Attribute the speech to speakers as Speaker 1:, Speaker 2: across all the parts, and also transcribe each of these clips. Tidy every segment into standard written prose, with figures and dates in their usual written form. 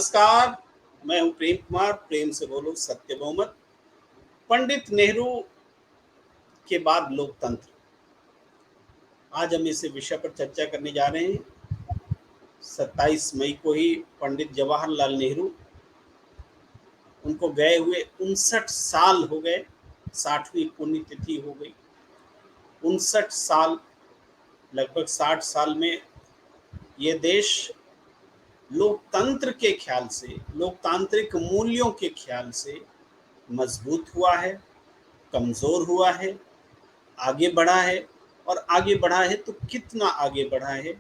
Speaker 1: नमस्कार। मैं हूं प्रेम कुमार, प्रेम से बोलो सत्य बहुमत। पंडित नेहरू के बाद लोकतंत्र, आज हम इस विषय पर चर्चा करने जा रहे हैं। 27 मई को ही पंडित जवाहरलाल नेहरू, उनको गए हुए 59 साल हो गए। 60वीं पुण्यतिथि हो गई। 59 साल, लगभग 60 साल में ये देश लोकतंत्र के ख्याल से, लोकतांत्रिक मूल्यों के ख्याल से मजबूत हुआ है, कमजोर हुआ है, आगे बढ़ा है। और आगे बढ़ा है तो कितना आगे बढ़ा है,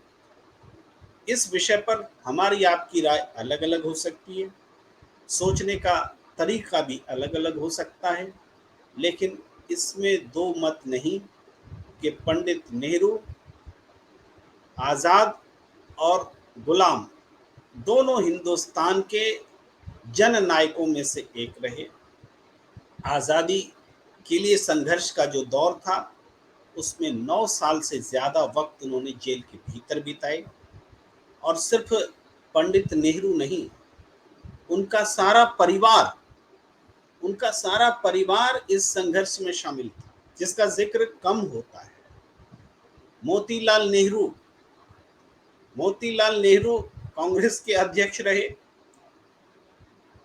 Speaker 1: इस विषय पर हमारी आपकी राय अलग अलग हो सकती है, सोचने का तरीका भी अलग अलग हो सकता है। लेकिन इसमें दो मत नहीं कि पंडित नेहरू आज़ाद और गुलाम दोनों हिंदुस्तान के जननायकों में से एक रहे। आज़ादी के लिए संघर्ष का जो दौर था, उसमें 9 साल से ज़्यादा वक्त उन्होंने जेल के भीतर बिताए। और सिर्फ पंडित नेहरू नहीं, उनका सारा परिवार, इस संघर्ष में शामिल था, जिसका जिक्र कम होता है। मोतीलाल नेहरू कांग्रेस के अध्यक्ष रहे।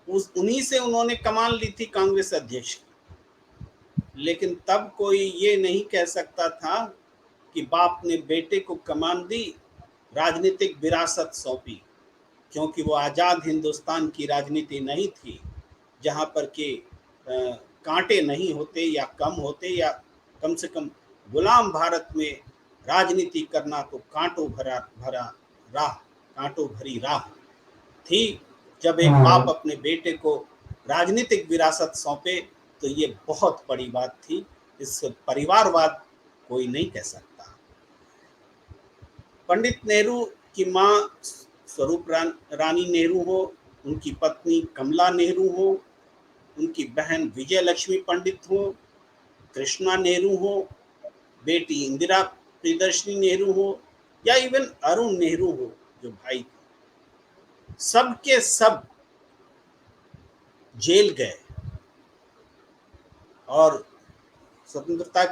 Speaker 1: उन्हीं से उन्होंने कमान ली थी कांग्रेस अध्यक्ष की। लेकिन तब कोई ये नहीं कह सकता था कि बाप ने बेटे को कमान दी, राजनीतिक विरासत सौंपी, क्योंकि वो आज़ाद हिंदुस्तान की राजनीति नहीं थी, जहाँ पर के कांटे नहीं होते या कम होते, या कम से कम गुलाम भारत में राजनीति करना तो कांटों भरी राह थी। जब एक बाप अपने बेटे को राजनीतिक विरासत सौंपे तो ये बहुत बड़ी बात थी। इस परिवारवाद कोई नहीं कह सकता। पंडित नेहरू की माँ स्वरूप रानी नेहरू हो, उनकी पत्नी कमला नेहरू हो, उनकी बहन विजय लक्ष्मी पंडित हो, कृष्णा नेहरू हो, बेटी इंदिरा प्रियदर्शनी नेहरू हो, या इवन अरुण नेहरू हो जो भाई थे, सब के सब जेल गए और स्वतंत्रता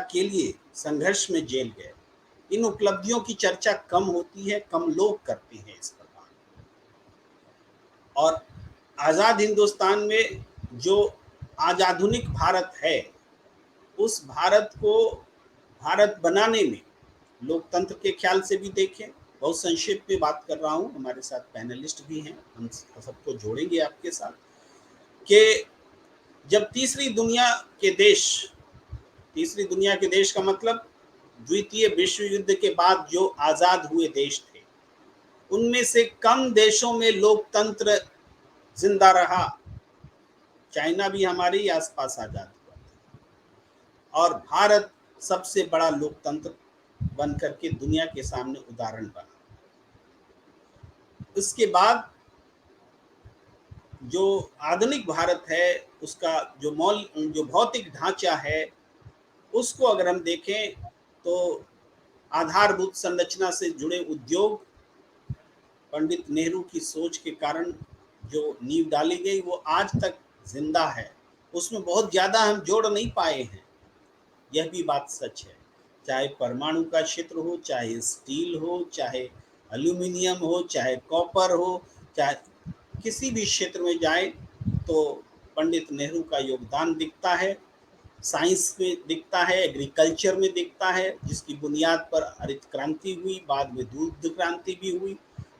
Speaker 1: के लिए संघर्ष में जेल गए। इन उपलब्धियों की चर्चा कम होती है, कम लोग करते हैं इस पर बात। और आज़ाद हिंदुस्तान में जो आज आधुनिक भारत है, उस भारत को भारत बनाने में लोकतंत्र के ख्याल से भी देखें। बहुत संक्षेप में बात कर रहा हूँ, हमारे साथ पैनलिस्ट भी हैं, हम सबको जोड़ेंगे आपके साथ। कि जब तीसरी दुनिया के देश का मतलब द्वितीय विश्व युद्ध के बाद जो आज़ाद हुए देश थे, उनमें से कम देशों में लोकतंत्र जिंदा रहा। चाइना भी हमारे ही आसपास आज़ाद हुआ था, और भारत सबसे बड़ा लोकतंत्र बनकर के दुनिया के सामने उदाहरण बना। इसके बाद जो आधुनिक भारत है, उसका जो भौतिक ढांचा है, उसको अगर हम देखें तो आधारभूत संरचना से जुड़े उद्योग पंडित नेहरू की सोच के कारण जो नींव डाली गई, वो आज तक जिंदा है। उसमें बहुत ज़्यादा हम जोड़ नहीं पाए हैं, यह भी बात सच है। चाहे परमाणु का क्षेत्र हो, चाहे स्टील हो, चाहे एल्यूमिनियम हो, चाहे कॉपर हो, चाहे किसी भी क्षेत्र में जाए तो पंडित नेहरू का योगदान दिखता है। साइंस में दिखता है, एग्रीकल्चर में दिखता है, जिसकी बुनियाद पर हरित क्रांति हुई, बाद में दूध क्रांति भी हुई।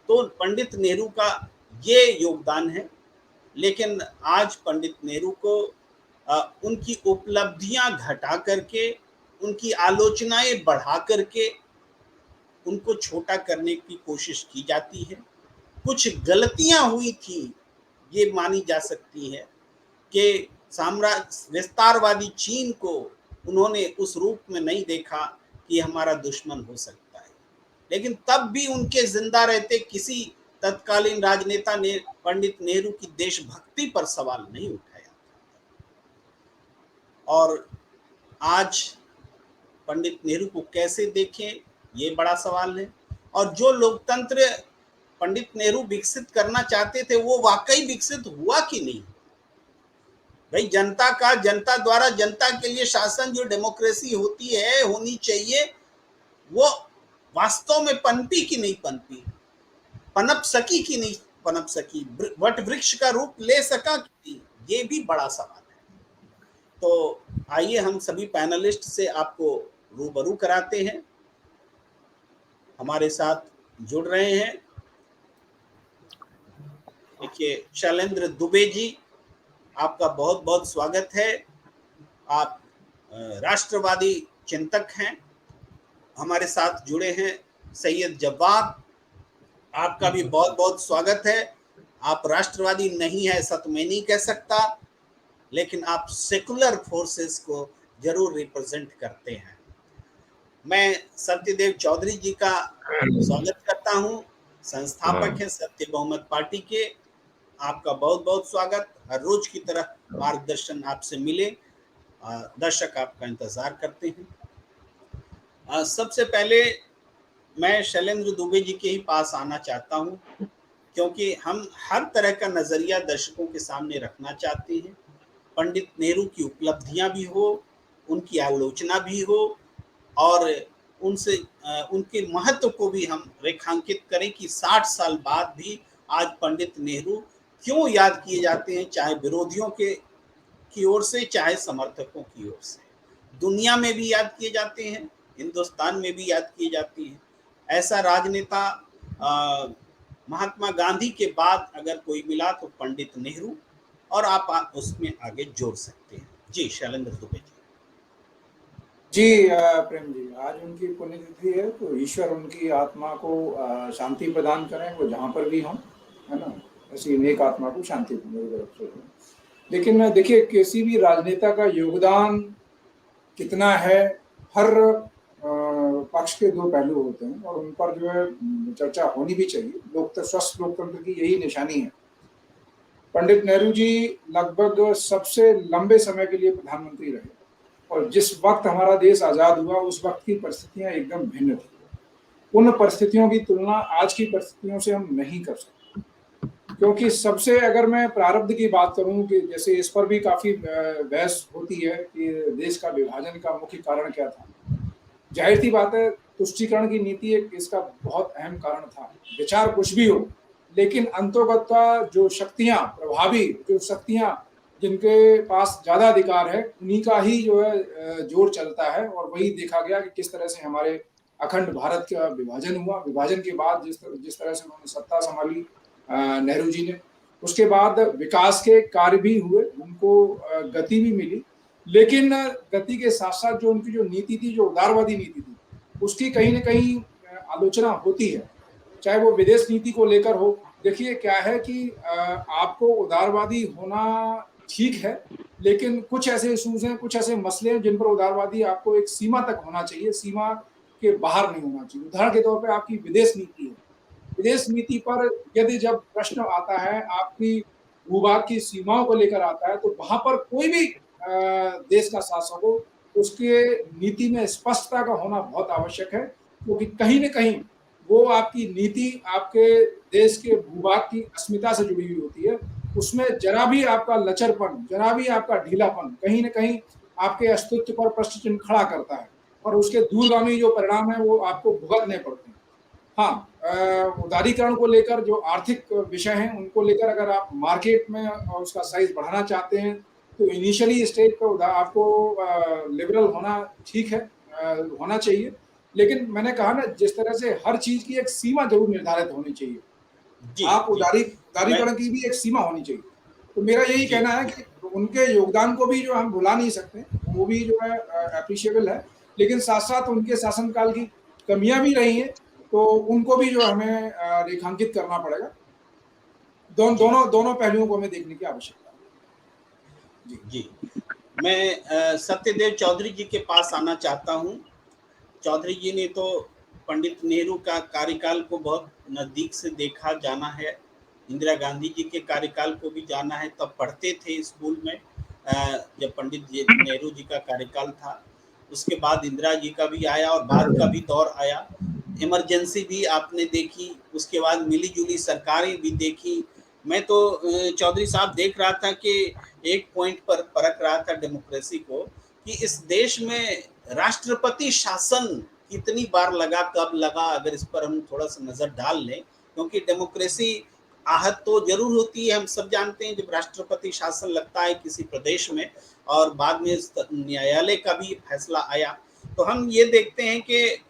Speaker 1: तो पंडित नेहरू का ये योगदान है। लेकिन आज पंडित नेहरू को उनकी उपलब्धियां घटा करके, उनकी आलोचनाएं बढ़ा करके उनको छोटा करने की कोशिश की जाती है। कुछ गलतियां हुई थी, ये मानी जा सकती है कि विस्तारवादी चीन को उन्होंने उस रूप में नहीं देखा कि हमारा दुश्मन हो सकता है। लेकिन तब भी उनके जिंदा रहते किसी तत्कालीन राजनेता ने पंडित नेहरू की देशभक्ति पर सवाल नहीं उठाया। और आज पंडित नेहरू को कैसे देखें, ये बड़ा सवाल है। और जो लोकतंत्र पंडित नेहरू विकसित करना चाहते थे वो वाकई विकसित हुआ कि नहीं? भाई जनता द्वारा जनता के लिए शासन जो डेमोक्रेसी होती है, होनी चाहिए, वो वास्तव में पनपी कि नहीं पनपी? पनप सकी कि नहीं पनप सकी? वट वृक्ष का रूप ले सका कि नहीं? ये भी बड़ा सवाल है। तो आइए हम सभी पैनलिस्ट से आपको रूबरू कराते हैं। हमारे साथ जुड़ रहे हैं, देखिए शैलेंद्र दुबे जी, आपका बहुत बहुत स्वागत है। आप राष्ट्रवादी चिंतक हैं, हमारे साथ जुड़े हैं सैयद जब्बार, आपका भी बहुत बहुत स्वागत है। आप राष्ट्रवादी नहीं है ऐसा तो मैं नहीं कह सकता, लेकिन आप सेकुलर फोर्सेस को जरूर रिप्रेजेंट करते हैं। मैं सत्यदेव चौधरी जी का स्वागत करता हूं, संस्थापक हैं सत्य बहुमत पार्टी के। आपका बहुत बहुत स्वागत। हर रोज की तरह मार्गदर्शन आपसे मिले, दर्शक आपका इंतजार करते हैं। सबसे पहले मैं शैलेंद्र दुबे जी के ही पास आना चाहता हूं, क्योंकि हम हर तरह का नजरिया दर्शकों के सामने रखना चाहते हैं। पंडित नेहरू की उपलब्धियां भी हो, उनकी आलोचना भी हो, और उनसे उनके महत्व को भी हम रेखांकित करें कि 60 साल बाद भी आज पंडित नेहरू क्यों याद किए जाते हैं, चाहे विरोधियों के की ओर से, चाहे समर्थकों की ओर से। दुनिया में भी याद किए जाते हैं, हिंदुस्तान में भी याद किए जाते हैं। ऐसा राजनेता महात्मा गांधी के बाद अगर कोई मिला तो पंडित नेहरू, और आप उसमें आगे जोड़ सकते हैं। जी शैलेंद्र दुबे जी।
Speaker 2: जी प्रेम जी, आज उनकी पुण्यतिथि है, तो ईश्वर उनकी आत्मा को शांति प्रदान करें, वो जहाँ पर भी हों, है ना, ऐसी नेक आत्मा को शांति मेरी तरफ से। लेकिन देखिए, किसी भी राजनेता का योगदान कितना है, हर पक्ष के दो पहलू होते हैं और उन पर जो है चर्चा होनी भी चाहिए। स्वस्थ लोकतंत्र की यही निशानी है। पंडित नेहरू जी लगभग सबसे लंबे समय के लिए प्रधानमंत्री रहे, और जिस वक्त हमारा देश आज़ाद हुआ उस वक्त की परिस्थितियां एकदम भिन्न थी। उन परिस्थितियों की तुलना आज की परिस्थितियों से हम नहीं कर सकते, क्योंकि सबसे, अगर मैं प्रारब्ध की बात करूं कि जैसे इस पर भी काफ़ी बहस होती है कि देश का विभाजन का मुख्य कारण क्या था। जाहिर सी बात है, तुष्टीकरण की नीति एक इसका बहुत अहम कारण था। विचार कुछ भी हो, लेकिन अंतोगत्वा जो शक्तियां, प्रभावी जो शक्तियां जिनके पास ज्यादा अधिकार है, उन्हीं का ही जो है जोर चलता है। और वही देखा गया कि किस तरह से हमारे अखंड भारत का विभाजन हुआ। विभाजन के बाद जिस तरह से उन्होंने सत्ता संभाली नेहरू जी ने, उसके बाद विकास के कार्य भी हुए, उनको गति भी मिली। लेकिन गति के साथ साथ जो उनकी जो नीति थी, जो उदारवादी नीति थी, उसकी कहीं ना कहीं आलोचना होती है, चाहे वो विदेश नीति को लेकर हो। देखिए क्या है कि आपको उदारवादी होना ठीक है, लेकिन कुछ ऐसे इशूज हैं, कुछ ऐसे मसले हैं जिन पर उदारवादी आपको एक सीमा तक होना चाहिए, सीमा के बाहर नहीं होना चाहिए। उदाहरण के तौर पे आपकी विदेश नीति है। विदेश नीति पर यदि जब प्रश्न आता है, आपकी भूभाग की सीमाओं को लेकर आता है, तो वहां पर कोई भी देश का शासक हो, उसके नीति में स्पष्टता का होना बहुत आवश्यक है, क्योंकि कहीं न कहीं वो आपकी नीति आपके देश के भूभाग की अस्मिता से जुड़ी हुई होती है। उसमें जरा भी आपका लचरपन, जरा भी आपका ढीलापन कहीं न कहीं आपके अस्तित्व पर प्रश्न चिन्ह खड़ा करता है, और उसके दूरगामी जो परिणाम है वो आपको भुगतने पड़ते हैं। हाँ, उदारीकरण को लेकर जो आर्थिक विषय हैं, उनको लेकर अगर आप मार्केट में उसका साइज बढ़ाना चाहते हैं, तो इनिशियली स्टेज पर आपको लिबरल होना ठीक है, होना चाहिए। लेकिन मैंने कहा ना, जिस तरह से हर चीज की एक सीमा जरूर निर्धारित होनी चाहिए। आप उदारीकरण की भी एक सीमा होनी चाहिए। तो मेरा यही कहना है कि उनके योगदान को भी जो हम भुला नहीं सकते, वो भी जो है अप्रिशिएबल है, लेकिन साथ साथ उनके शासनकाल की कमियां भी रही हैं, तो उनको भी जो हमें रेखांकित करना पड़ेगा। दोनों पहलुओं को हमें देखने की आवश्यकता है।
Speaker 1: जी, मैं सत्यदेव चौधरी जी के पास आना चाहता हूँ। चौधरी जी ने तो पंडित नेहरू का कार्यकाल को बहुत नज़दीक से देखा, जाना है। इंदिरा गांधी जी के कार्यकाल को भी जाना है, तब पढ़ते थे स्कूल में जब पंडित नेहरू जी का कार्यकाल था। उसके बाद इंदिरा जी का भी आया और बाद का भी दौर आया। इमरजेंसी भी आपने देखी, उसके बाद मिली-जुली सरकारें भी देखी। मैं तो चौधरी साहब देख रहा था कि एक पॉइंट पर परख रहा था डेमोक्रेसी को कि इस देश में राष्ट्रपति शासन कितनी बार लगा, कब लगा, अगर इस पर हम थोड़ा-सा नज़र डाल लें, क्योंकि डेमोक्रेसी आहत तो ज़रूर होती है, हम सब जानते हैं जब राष्ट्रपति शासन लगता है किसी प्रदेश में और बाद में न्यायालय का भी फैसला आया, तो हम ये देखते हैं कि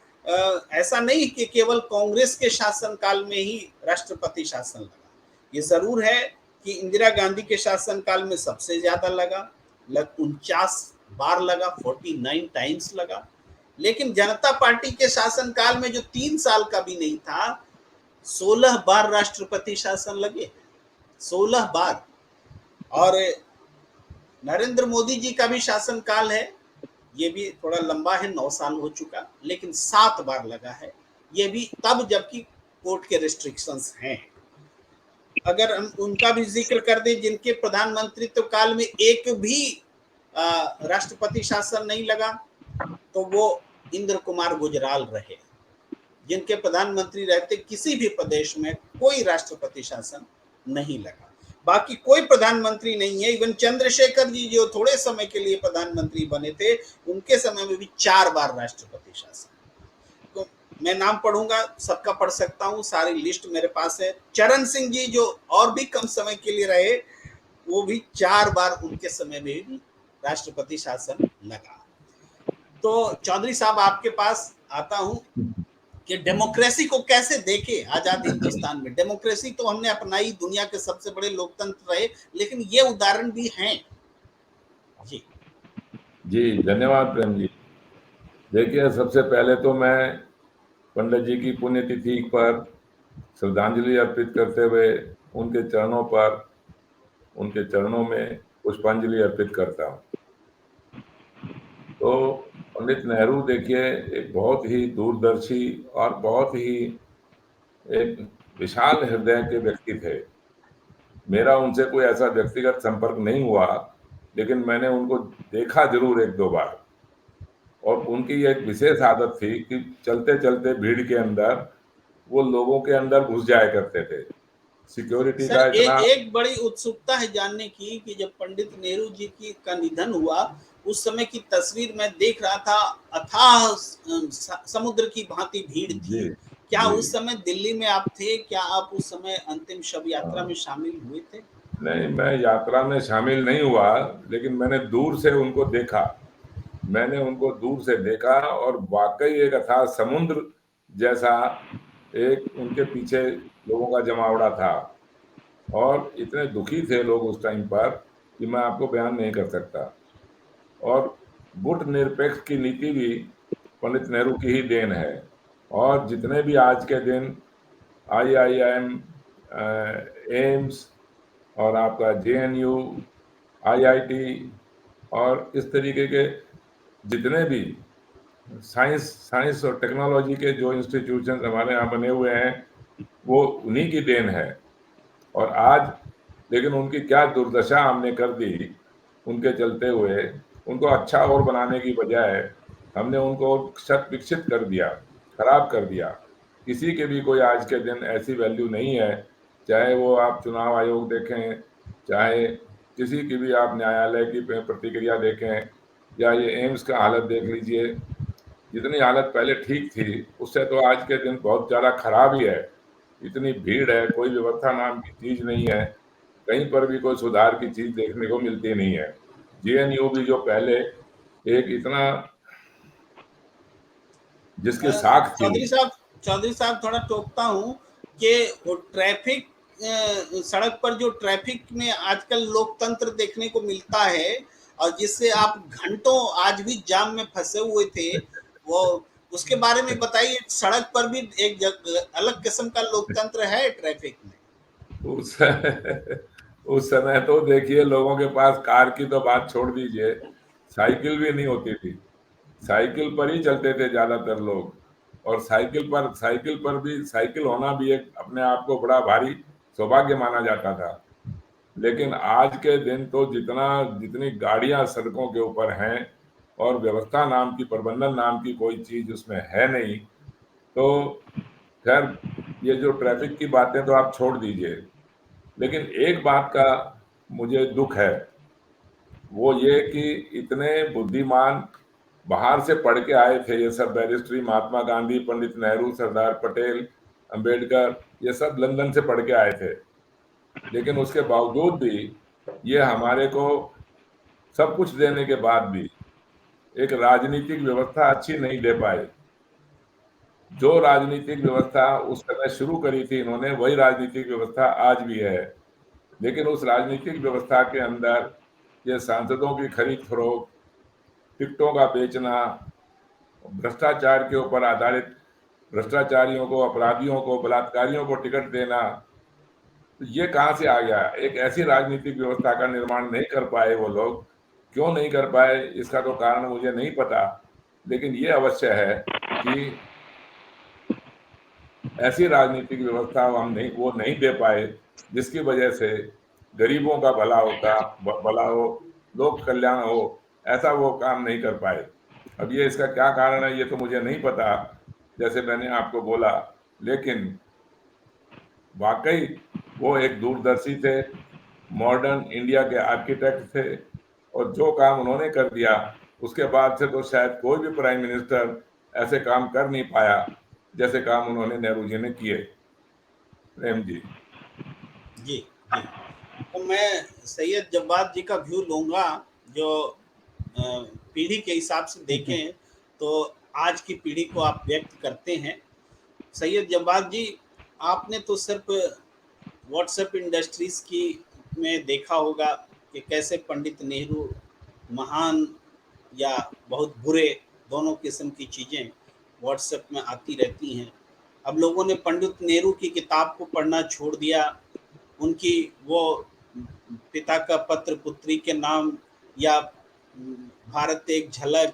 Speaker 1: ऐसा नहीं कि केवल कांग्रेस के शासनकाल में ही राष्ट्रपति शासन लगा। ये ज़रूर है कि इंदिरा गांधी के शासनकाल में सबसे ज़्यादा लगा, 49 बार लगा, 49 टाइम्स लगा। लेकिन जनता पार्टी के शासनकाल में जो 3 साल का भी नहीं था, 16 बार राष्ट्रपति शासन लगे, 16 बार। और नरेंद्र मोदी जी का भी शासनकाल है, ये भी थोड़ा लंबा है, 9 साल हो चुका, लेकिन 7 बार लगा है, ये भी तब जबकि कोर्ट के रिस्ट्रिक्शंस हैं। अगर हम उनका भी जिक्र कर दें जिनके प्रधानमंत्रित्व काल में एक भी राष्ट्रपति शासन नहीं लगा, तो वो इंद्र कुमार गुजराल रहे, जिनके प्रधानमंत्री रहते किसी भी प्रदेश में कोई राष्ट्रपति शासन नहीं लगा। बाकी कोई प्रधानमंत्री नहीं है। इवन चंद्रशेखर जी जो थोड़े समय के लिए प्रधानमंत्री बने थे, उनके समय में भी 4 बार राष्ट्रपति शासन। तो मैं नाम पढ़ूंगा, सबका पढ़ सकता हूँ, सारी लिस्ट मेरे पास है। चरण सिंह जी जो और भी कम समय के लिए रहे, वो भी 4 बार उनके समय में भी राष्ट्रपति शासन लगा। तो चौधरी साहब आपके पास आता हूँ कि डेमोक्रेसी को कैसे देखे आजाद हिंदुस्तान में। डेमोक्रेसी तो हमने अपनाई, दुनिया के सबसे बड़े लोकतंत्र रहे, लेकिन ये उदाहरण भी हैं। जी
Speaker 3: जी, धन्यवाद प्रेम जी। देखिए, सबसे पहले तो मैं पंडित जी की पुण्यतिथि पर श्रद्धांजलि अर्पित करते हुए उनके चरणों में पुष्पांजलि अर्पित करता हूँ। तो पंडित नेहरू देखिए एक बहुत ही दूरदर्शी और बहुत ही एक विशाल हृदय के व्यक्ति थे। मेरा उनसे कोई ऐसा व्यक्तिगत संपर्क नहीं हुआ, लेकिन मैंने उनको देखा जरूर 1-2 बार। और उनकी एक विशेष आदत थी कि चलते चलते भीड़ के अंदर वो लोगों के अंदर घुस जाया करते थे। सिक्योरिटी
Speaker 1: सर,
Speaker 3: का इतना
Speaker 1: एक बड़ी उत्सुकता है जानने की कि जब पंडित नेहरू जी का निधन हुआ, उस समय की तस्वीर मैं देख रहा था, अथाह समुद्र की भांति भीड़ थी।
Speaker 3: जी
Speaker 1: क्या
Speaker 3: जी
Speaker 1: उस समय दिल्ली में आप थे? क्या आप उस समय अंतिम शव यात्रा में
Speaker 3: हाँ।
Speaker 1: शामिल हुए थे?
Speaker 3: नहीं, मैं यात्रा में शामिल नहीं हुआ, लेकिन मैंने दूर से उनको देखा। मैंने उनको दूर से देखा और वाकई एक अथाह समुद्र जैसा एक उनके पीछे लोगों का जमावड़ा था। और इतने दुखी थे लोग उस टाइम पर कि मैं आपको बयान नहीं कर सकता। और गुट निरपेक्ष की नीति भी पंडित नेहरू की ही देन है। और जितने भी आज के दिन IIM, एम्स और आपका JNU, IIT और इस तरीके के जितने भी साइंस और टेक्नोलॉजी के जो इंस्टीट्यूशन हमारे यहाँ बने हुए हैं, वो उन्हीं की देन है। और आज लेकिन उनकी क्या दुर्दशा हमने कर दी उनके चलते हुए। उनको अच्छा और बनाने की बजाय हमने उनको शत विकसित कर दिया, खराब कर दिया। किसी के भी कोई आज के दिन ऐसी वैल्यू नहीं है, चाहे वो आप चुनाव आयोग देखें, चाहे किसी की भी आप न्यायालय की प्रतिक्रिया देखें, या ये एम्स का हालत देख लीजिए। जितनी हालत पहले ठीक थी, उससे तो आज के दिन बहुत ज़्यादा खराब ही है। इतनी भीड़ है, कोई व्यवस्था नाम की चीज़ नहीं है, कहीं पर भी कोई सुधार की चीज़ देखने को मिलती नहीं है। JNU भी जो पहले एक इतना जिसकी साख थी।
Speaker 1: चौधरी साहब थोड़ा टोकता हूँ कि वो ट्रैफिक, सड़क पर जो ट्रैफिक में आजकल लोकतंत्र देखने को मिलता है और जिससे आप घंटों आज भी जाम में फंसे हुए थे, वो उसके बारे में बताइए। सड़क पर भी एक अलग किस्म का लोकतंत्र है ट्रैफिक में।
Speaker 3: उस उस समय तो देखिए लोगों के पास कार की तो बात छोड़ दीजिए, साइकिल भी नहीं होती थी। साइकिल पर ही चलते थे ज्यादातर लोग। और साइकिल होना भी एक अपने आप को बड़ा भारी सौभाग्य माना जाता था। लेकिन आज के दिन तो जितनी गाड़ियां सड़कों के ऊपर हैं और व्यवस्था नाम की, प्रबंधन नाम की कोई चीज उसमें है नहीं। तो खैर ये जो ट्रैफिक की बातें तो आप छोड़ दीजिए, लेकिन एक बात का मुझे दुख है, वो ये कि इतने बुद्धिमान बाहर से पढ़ के आए थे ये सब, बैरिस्ट्री, महात्मा गांधी, पंडित नेहरू, सरदार पटेल, अंबेडकर, ये सब लंदन से पढ़ के आए थे, लेकिन उसके बावजूद भी ये हमारे को सब कुछ देने के बाद भी एक राजनीतिक व्यवस्था अच्छी नहीं दे पाए। जो राजनीतिक व्यवस्था उस समय शुरू करी थी इन्होंने, वही राजनीतिक व्यवस्था आज भी है, लेकिन उस राजनीतिक व्यवस्था के अंदर ये सांसदों की खरीद फरोख्त, टिकटों का बेचना, भ्रष्टाचार के ऊपर आधारित भ्रष्टाचारियों को, अपराधियों को, बलात्कारियों को टिकट देना, तो ये कहाँ से आ गया? एक ऐसी राजनीतिक व्यवस्था का निर्माण नहीं कर पाए वो लोग। क्यों नहीं कर पाए इसका तो कारण मुझे नहीं पता, लेकिन ये अवश्य है कि ऐसी राजनीतिक व्यवस्था हम नहीं दे पाए जिसकी वजह से गरीबों का भला हो, लोक कल्याण हो, ऐसा वो काम नहीं कर पाए। अब ये इसका क्या कारण है ये तो मुझे नहीं पता, जैसे मैंने आपको बोला, लेकिन वाकई वो एक दूरदर्शी थे, मॉडर्न इंडिया के आर्किटेक्ट थे, और जो काम उन्होंने कर दिया उसके बाद से तो शायद कोई भी प्राइम मिनिस्टर ऐसे काम कर नहीं पाया जैसे काम उन्होंने नेहरू जी ने किए। प्रेम जी।
Speaker 1: जी जी, तो मैं सैयद जव्वाद जी का व्यू लूँगा। जो पीढ़ी के हिसाब से देखें तो आज की पीढ़ी को आप व्यक्त करते हैं। सैयद जव्वाद जी, आपने तो सिर्फ व्हाट्सएप इंडस्ट्रीज़ की में देखा होगा कि कैसे पंडित नेहरू महान या बहुत बुरे, दोनों किस्म की चीज़ें व्हाट्सएप में आती रहती हैं। अब लोगों ने पंडित नेहरू की किताब को पढ़ना छोड़ दिया। उनकी वो पिता का पत्र पुत्री के नाम, या भारत एक झलक,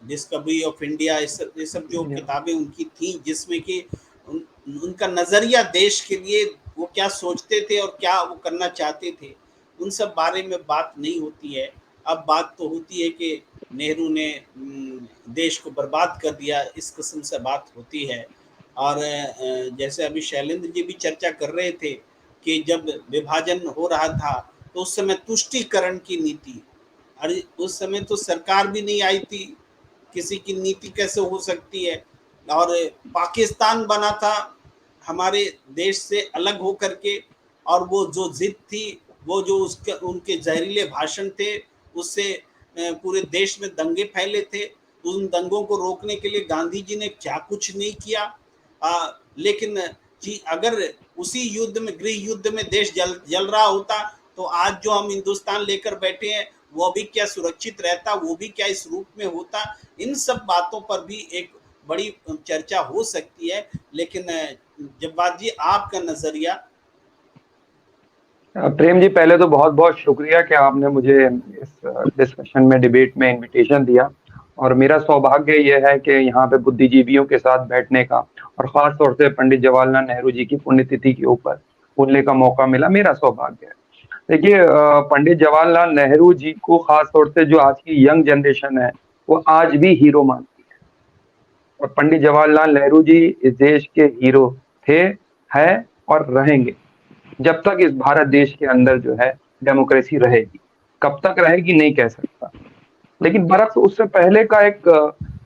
Speaker 1: डिस्कवरी ऑफ इंडिया, ये सब जो किताबें उनकी थी, जिसमें कि उनका नज़रिया देश के लिए, वो क्या सोचते थे और क्या वो करना चाहते थे, उन सब बारे में बात नहीं होती है। अब बात तो होती है कि नेहरू ने देश को बर्बाद कर दिया, इस किस्म से बात होती है। और जैसे अभी शैलेंद्र जी भी चर्चा कर रहे थे कि जब विभाजन हो रहा था तो उस समय तुष्टीकरण की नीति, अरे उस समय तो सरकार भी नहीं आई थी, किसी की नीति कैसे हो सकती है? और पाकिस्तान बना था हमारे देश से अलग हो करके, और वो जो जिद थी, वो जो उसके उनके जहरीले भाषण थे, उससे पूरे देश में दंगे फैले थे। उन दंगों को रोकने के लिए गांधी जी ने क्या कुछ नहीं किया। लेकिन जी, अगर उसी युद्ध में, गृह युद्ध में देश जल रहा होता तो आज जो हम हिंदुस्तान लेकर बैठे हैं वो भी क्या सुरक्षित रहता, वो भी क्या इस रूप में होता। इन सब बातों पर भी एक बड़ी चर्चा हो सकती है। लेकिन जव्वाद जी, आपका नजरिया।
Speaker 4: प्रेम जी, पहले तो बहुत बहुत शुक्रिया कि आपने मुझे इस डिस्कशन में, डिबेट में इनविटेशन दिया, और मेरा सौभाग्य यह है कि यहाँ पे बुद्धिजीवियों के साथ बैठने का, और ख़ास तौर से पंडित जवाहरलाल नेहरू जी की पुण्यतिथि के ऊपर बोलने का मौका मिला, मेरा सौभाग्य है। देखिए, पंडित जवाहरलाल नेहरू जी को ख़ास तौर से जो आज की यंग जनरेशन है वो आज भी हीरो मानती है, और पंडित जवाहरलाल नेहरू जी इस देश के हीरो थे, है और रहेंगे जब तक इस भारत देश के अंदर जो है डेमोक्रेसी रहेगी। कब तक रहेगी नहीं कह सकता, लेकिन बरक्स उससे पहले का एक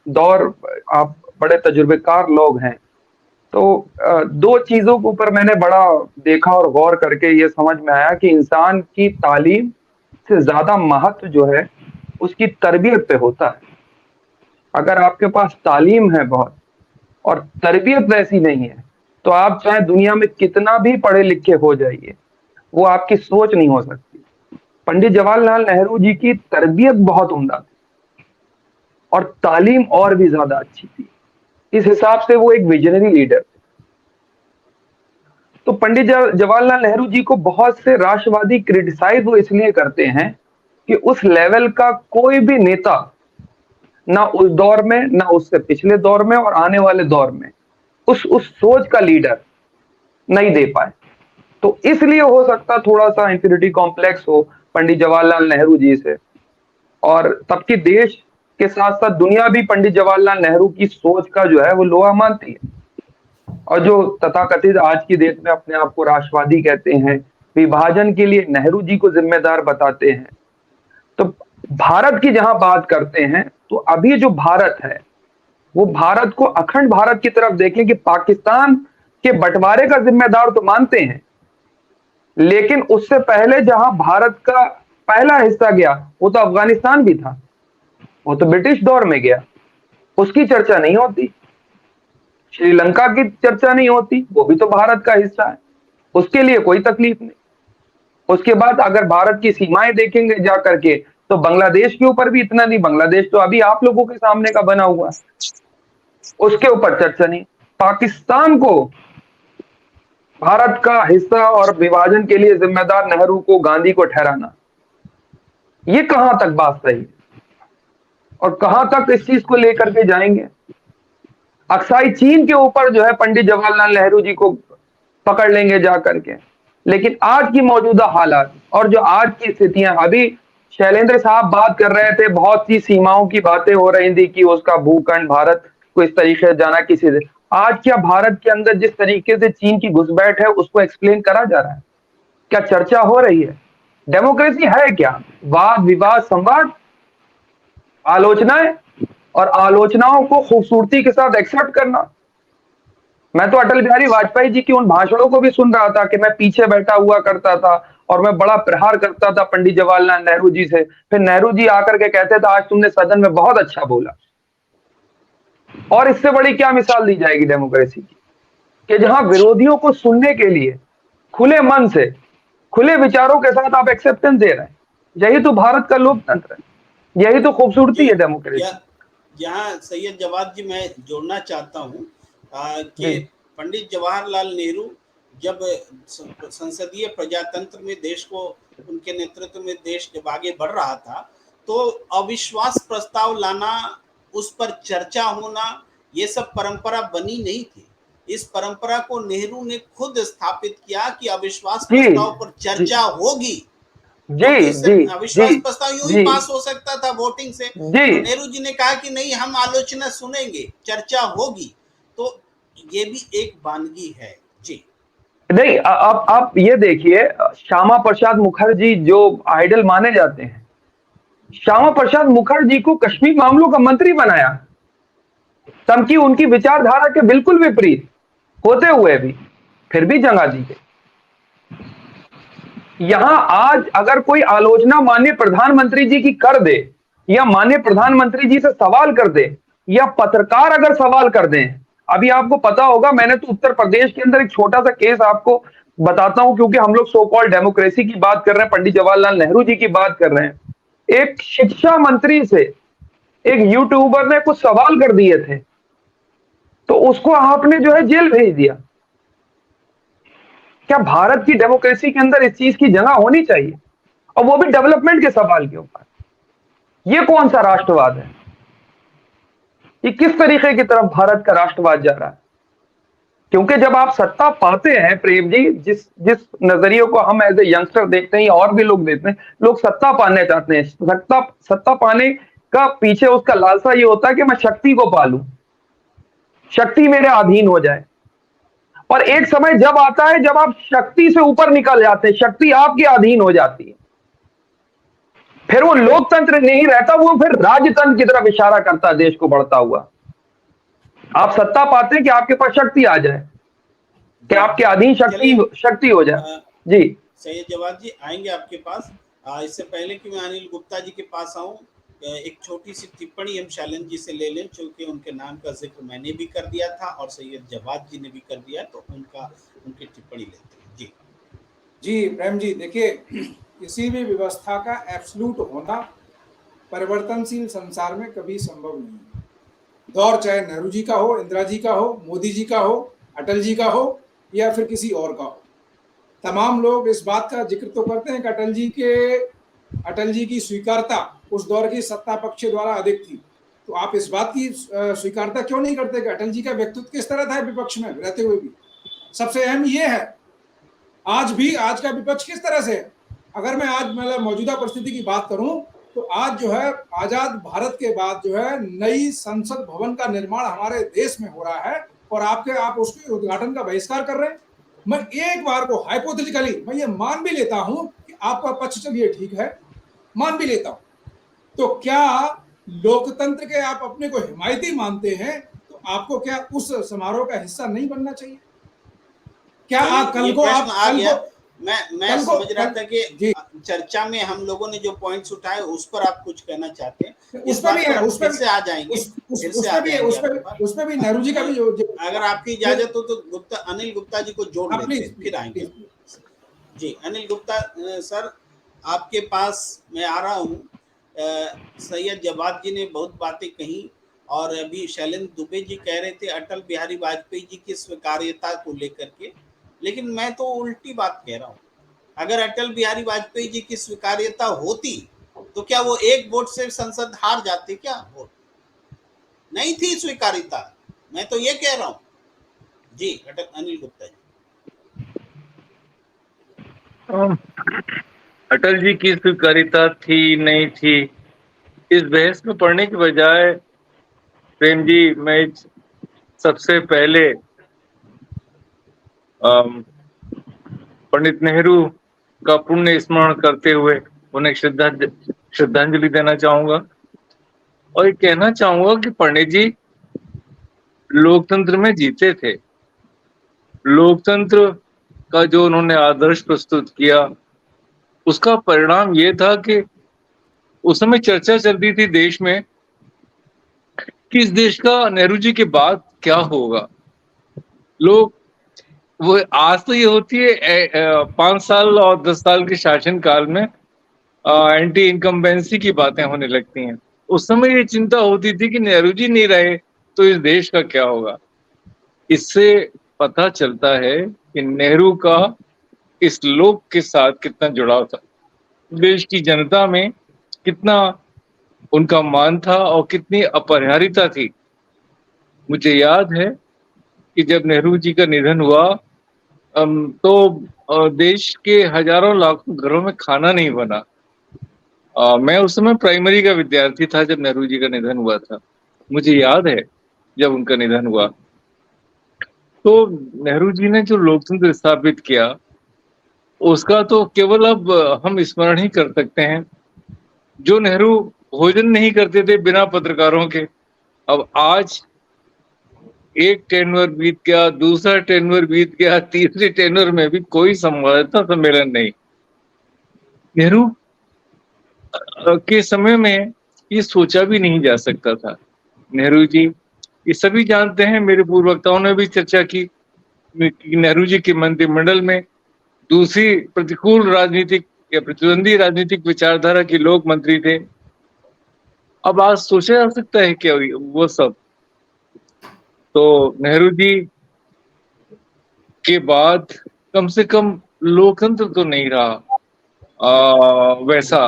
Speaker 4: दौर, आप बड़े तजुर्बेकार लोग हैं, तो दो चीजों के ऊपर मैंने बड़ा देखा और गौर करके ये समझ में आया कि इंसान की तालीम से ज्यादा महत्व जो है उसकी तरबियत पे होता है। अगर आपके पास तालीम है बहुत और तरबियत वैसी नहीं है, तो आप चाहे दुनिया में कितना भी पढ़े लिखे हो जाइए, वो आपकी सोच नहीं हो सकती। पंडित जवाहरलाल नेहरू जी की तरबियत बहुत उम्दा थी और तालीम और भी ज्यादा अच्छी थी। इस हिसाब से वो एक विजनरी लीडर थे। तो पंडित जवाहरलाल नेहरू जी को बहुत से राष्ट्रवादी क्रिटिसाइज वो इसलिए करते हैं कि उस लेवल का कोई भी नेता ना उस दौर में, ना उससे पिछले दौर में और आने वाले दौर में उस सोच का लीडर नहीं दे पाए। तो इसलिए हो सकता थोड़ा सा इंफीरियरिटी कॉम्प्लेक्स हो पंडित जवाहरलाल नेहरू जी से, और तब की देश के साथ साथ दुनिया भी पंडित जवाहरलाल नेहरू की सोच का जो है वो लोहा मानती है। और जो तथाकथित आज की डेट में अपने आप को राष्ट्रवादी कहते हैं, विभाजन के लिए नेहरू जी को जिम्मेदार बताते हैं। तो भारत की जहां बात करते हैं तो अभी जो भारत है वो भारत को अखंड भारत की तरफ देखें कि पाकिस्तान के बंटवारे का जिम्मेदार तो मानते हैं, लेकिन उससे पहले जहां भारत का पहला हिस्सा गया वो तो अफगानिस्तान भी था, वो तो ब्रिटिश दौर में गया, उसकी चर्चा नहीं होती। श्रीलंका की चर्चा नहीं होती, वो भी तो भारत का हिस्सा है, उसके लिए कोई तकलीफ नहीं। उसके बाद अगर भारत की सीमाएं देखेंगे जा करके तो बांग्लादेश के ऊपर भी इतना नहीं, बांग्लादेश तो अभी आप लोगों के सामने का बना हुआ है, उसके ऊपर चर्चा नहीं। पाकिस्तान को भारत का हिस्सा और विभाजन के लिए जिम्मेदार नेहरू को, गांधी को ठहराना, ये कहां तक बात सही है और कहां तक इस चीज को लेकर के जाएंगे। अक्साई चीन के ऊपर जो है पंडित जवाहरलाल नेहरू जी को पकड़ लेंगे जा करके, लेकिन आज की मौजूदा हालात और जो आज की स्थितियां, अभी शैलेंद्र साहब बात कर रहे थे, बहुत सी सीमाओं की बातें हो रही थी कि उसका भूखंड भारत को इस तरीके से जाना किसी से। आज क्या भारत के अंदर जिस तरीके से चीन की घुसपैठ है उसको एक्सप्लेन करा जा रहा है? क्या चर्चा हो रही है? डेमोक्रेसी है क्या? वाद विवाद, संवाद, आलोचनाएं और आलोचनाओं को खूबसूरती के साथ एक्सेप्ट करना। मैं तो अटल बिहारी वाजपेयी जी की उन भाषणों को भी सुन रहा था कि मैं पीछे बैठा हुआ करता था और मैं बड़ा प्रहार करता था पंडित जवाहरलाल नेहरू जी से, फिर नेहरू जी आकर के कहते थे आज तुमने सदन में बहुत अच्छा बोला। और इससे बड़ी क्या मिसाल दी जाएगी डेमोक्रेसी की कि जहां विरोधियों को सुनने के लिए खुले मन से, खुले विचारों के साथ आप एक्सेप्टेंस दे रहे हैं। यही तो भारत का लोकतंत्र है, यही तो खूबसूरती है डेमोक्रेसी।
Speaker 1: यहाँ सैयद जवाद जी मैं जोड़ना चाहता हूँ कि पंडित जवाहरलाल नेहरू जब संसदीय प्रजातंत्र में देश को, उनके नेतृत्व में देश जब आगे बढ़ रहा था तो अविश्वास प्रस्ताव लाना, उस पर चर्चा होना, ये सब परंपरा बनी नहीं थी। इस परंपरा को नेहरू ने खुद स्थापित किया कि अविश्वास प्रस्ताव पर चर्चा होगी।
Speaker 4: अविश्वास
Speaker 1: प्रस्ताव यूं ही पास हो सकता था वोटिंग से। तो नेहरू जी ने कहा कि नहीं, हम आलोचना सुनेंगे, चर्चा होगी। तो ये भी एक वानगी है जी।
Speaker 4: नहीं, आप ये देखिए, श्यामा प्रसाद मुखर्जी जो आइडल माने जाते हैं, श्यामा प्रसाद मुखर्जी को कश्मीर मामलों का मंत्री बनाया, तमकी उनकी विचारधारा के बिल्कुल विपरीत होते हुए भी फिर भी जंगा दी गई। यहां आज अगर कोई आलोचना माननीय प्रधानमंत्री जी की कर दे या माननीय प्रधानमंत्री जी से सवाल कर दे या पत्रकार अगर सवाल कर दें, अभी आपको पता होगा, मैंने तो उत्तर प्रदेश के अंदर एक छोटा सा केस आपको बताता हूं, क्योंकि हम लोग सो कॉल्ड डेमोक्रेसी की बात कर रहे हैं, पंडित जवाहरलाल नेहरू जी की बात कर रहे हैं। एक शिक्षा मंत्री से एक यूट्यूबर ने कुछ सवाल कर दिए थे तो उसको आपने जो है जेल भेज दिया। क्या भारत की डेमोक्रेसी के अंदर इस चीज की जगह होनी चाहिए? और वो भी डेवलपमेंट के सवाल के ऊपर। ये कौन सा राष्ट्रवाद है? ये किस तरीके की तरफ भारत का राष्ट्रवाद जा रहा है? क्योंकि जब आप सत्ता पाते हैं प्रेम जी, जिस नजरिए को हम एज ए यंगस्टर देखते हैं और भी लोग देखते हैं, लोग सत्ता पाने चाहते हैं। सत्ता पाने का पीछे उसका लालसा ये होता है कि मैं शक्ति को पालूं, शक्ति मेरे अधीन हो जाए। और एक समय जब आता है जब आप शक्ति से ऊपर निकल जाते हैं, शक्ति आपके अधीन हो जाती है, फिर वो लोकतंत्र नहीं रहता, वो फिर राजतंत्र की तरफ इशारा करता है देश को बढ़ता हुआ। आप सत्ता पाते हैं कि आपके पास शक्ति आ जाए, कि आपके अधीन शक्ति हो जाए। जी
Speaker 1: सैयद जवाद जी आएंगे आपके पास। इससे पहले कि मैं अनिल गुप्ता जी के पास आऊं, एक छोटी सी टिप्पणी हम शैलेंद्र जी से ले लें, क्योंकि उनके नाम का जिक्र मैंने भी कर दिया था और सैयद जवाद जी ने भी कर दिया, तो उनकी टिप्पणी लेते हैं। जी
Speaker 2: जी प्रेम जी, देखिए, किसी भी व्यवस्था का एब्सोल्यूट होना परिवर्तनशील संसार में कभी संभव नहीं है। दौर चाहे नेहरू जी का हो, इंदिरा जी का हो, मोदी जी का हो, अटल जी का हो या फिर किसी और का हो, तमाम लोग इस बात का जिक्र तो करते हैं कि अटल जी की स्वीकारता उस दौर की सत्ता पक्ष द्वारा अधिक थी। तो आप इस बात की स्वीकारता क्यों नहीं करते कि अटल जी का व्यक्तित्व किस तरह था विपक्ष में रहते हुए भी? सबसे अहम ये है, आज का विपक्ष किस तरह से है। अगर मैं आज मतलब मौजूदा परिस्थिति की बात करूं तो आज जो है आजाद भारत के बाद जो है नई संसद भवन का निर्माण हमारे देश में हो रहा है और आप उसके उद्घाटन का बहिष्कार कर रहे हैं। मैं एक बार को हाइपोथेटिकली मैं ये मान भी लेता हूं कि आपका पक्ष चलिए ठीक है, मान भी लेता हूं, तो क्या लोकतंत्र के आप अपने को हिमायती मानते हैं तो आपको क्या उस समारोह का हिस्सा नहीं बनना चाहिए? क्या आप कल को आप
Speaker 1: आ
Speaker 2: कल
Speaker 1: गया।
Speaker 2: को
Speaker 1: मैं समझ रहा था कि
Speaker 2: जी
Speaker 1: चर्चा में हम लोगों ने जो पॉइंट्स उठाए उस पर आप कुछ कहना चाहते हैं,
Speaker 2: उस पर भी है, उस पर
Speaker 1: से आ जाएंगे,
Speaker 2: उस पर भी नेहरू जी का भी जो
Speaker 1: अगर आपकी इजाजत हो तो गुप्ता अनिल गुप्ता जी को जोड़ लेते हैं, फिर आएंगे। जी अनिल गुप्ता सर, आपके पास मैं आ रहा हूँ। सैयद जवाद जी ने बहुत बातें कही और अभी शैलेंद्र दुबे जी कह रहे थे अटल बिहारी वाजपेयी जी की स्वीकार्यता को लेकर के, लेकिन मैं तो उल्टी बात कह रहा हूँ। अगर अटल बिहारी वाजपेयी जी की स्वीकार्यता होती तो क्या वो एक वोट से संसद हार जाते? क्या वोट नहीं थी स्वीकार्यता, मैं तो ये कह रहा हूँ। जी अनिल गुप्ता जी।
Speaker 5: अटल जी की स्वीकार्यता थी नहीं थी, इस बहस में पढ़ने के बजाय प्रेम जी, मैं सबसे पहले पंडित नेहरू का पुण्य स्मरण करते हुए उन्हें श्रद्धांजलि देना चाहूंगा और ये कहना चाहूंगा कि पंडित जी लोकतंत्र में जीते थे। लोकतंत्र का जो उन्होंने आदर्श प्रस्तुत किया उसका परिणाम ये था कि उस समय चर्चा चलती थी देश में कि इस देश का नेहरू जी के बाद क्या होगा। लोग वो आज तो ये होती है 5 साल और 10 साल के शासन काल में एंटी इनकम्बेंसी की बातें होने लगती हैं। उस समय ये चिंता होती थी कि नेहरू जी नहीं रहे तो इस देश का क्या होगा। इससे पता चलता है कि नेहरू का इस लोक के साथ कितना जुड़ाव था, देश की जनता में कितना उनका मान था और कितनी अपरिहार्यता थी। मुझे याद है कि जब नेहरू जी का निधन हुआ तो देश के हजारों लाखों घरों में खाना नहीं बना। मैं उस समय प्राइमरी का विद्यार्थी था जब नेहरू जी का निधन हुआ था। मुझे याद है जब उनका निधन हुआ तो नेहरू जी ने जो लोकतंत्र स्थापित किया उसका तो केवल अब हम स्मरण ही कर सकते हैं। जो नेहरू भोजन नहीं करते थे बिना पत्रकारों के, अब आज एक टेनवर बीत गया, दूसरा टेनवर बीत गया, तीसरे टेनवर में भी कोई संवाददाता सम्मेलन नहीं। नेहरू के समय में ये सोचा भी नहीं जा सकता था। नेहरू जी, ये सभी जानते हैं, मेरे पूर्व वक्ताओं ने भी चर्चा की, नेहरू जी के मंत्रिमंडल में दूसरी प्रतिकूल राजनीतिक या प्रतिद्वंदी राजनीतिक विचारधारा के लोग मंत्री थे। अब आज सोचा जा सकता है क्या वो सब? तो नेहरू जी के बाद कम से कम लोकतंत्र तो नहीं रहा वैसा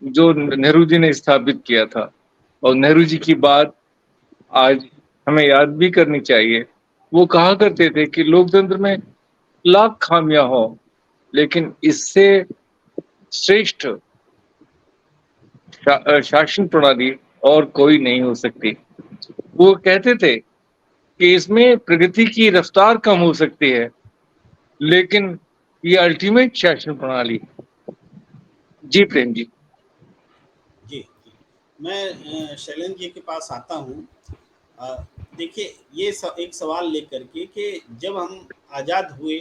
Speaker 5: जो नेहरू जी ने स्थापित किया था। और नेहरू जी की बात आज हमें याद भी करनी चाहिए। वो कहा करते थे कि लोकतंत्र में लाख खामियां हो लेकिन इससे श्रेष्ठ शासन प्रणाली और कोई नहीं हो सकती। वो कहते थे कि इसमें प्रगति की रफ्तार कम हो सकती है लेकिन ये अल्टीमेट शासन प्रणाली। जी प्रेम जी।
Speaker 1: जी मैं शैलेंद्र जी के पास आता हूँ। देखिए ये एक सवाल लेकर के कि जब हम आज़ाद हुए,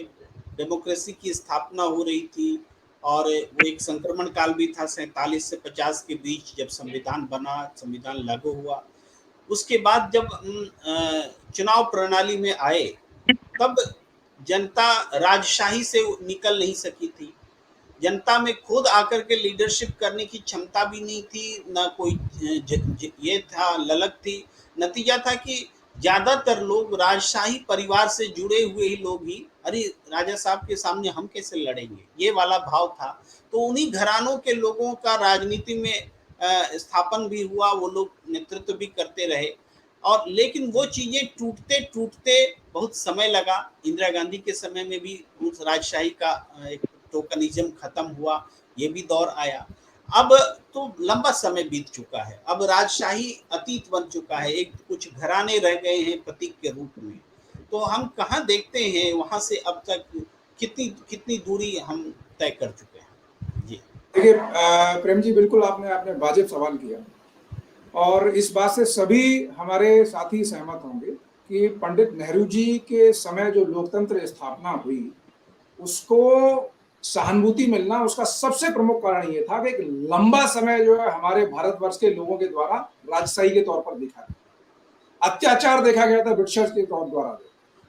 Speaker 1: डेमोक्रेसी की स्थापना हो रही थी और वो एक संक्रमण काल भी था 47 से 50 के बीच, जब संविधान बना, संविधान लागू हुआ। उसके बाद जब चुनाव प्रणाली में आए तब जनता राजशाही से निकल नहीं सकी थी। जनता में खुद आकर के लीडरशिप करने की क्षमता भी नहीं थी, ना कोई ये था, ललक थी। नतीजा था कि ज़्यादातर लोग राजशाही परिवार से जुड़े हुए ही लोग ही, अरे राजा साहब के सामने हम कैसे लड़ेंगे, ये वाला भाव था। तो उन्हीं घरानों के लोगों का राजनीति में स्थापन भी हुआ, वो लोग नेतृत्व भी करते रहे। और लेकिन वो चीज़ें टूटते टूटते बहुत समय लगा। इंदिरा गांधी के समय में भी उस राजशाही का एक टोकनिज्म खत्म हुआ, ये भी दौर आया। अब तो लंबा समय बीत चुका है, अब राजशाही अतीत बन चुका है, एक कुछ घराने रह गए हैं प्रतीक के रूप में। तो हम कहाँ देखते हैं वहाँ से अब तक कितनी कितनी दूरी हम तय कर चुके हैं? जी।
Speaker 2: देखिए प्रेम जी, बिल्कुल आपने आपने वाजिब सवाल किया और इस बात से सभी हमारे साथी सहमत होंगे कि पंडित नेहरू जी के समय जो लोकतंत्र स्थापना हुई, उसको सहानुभूति मिलना, उसका सबसे प्रमुख कारण ये था कि एक लंबा समय जो है हमारे भारतवर्ष के लोगों के द्वारा राजशाही के तौर पर देखा गया, अत्याचार देखा गया था ब्रिटिशर्स के तौर द्वारा।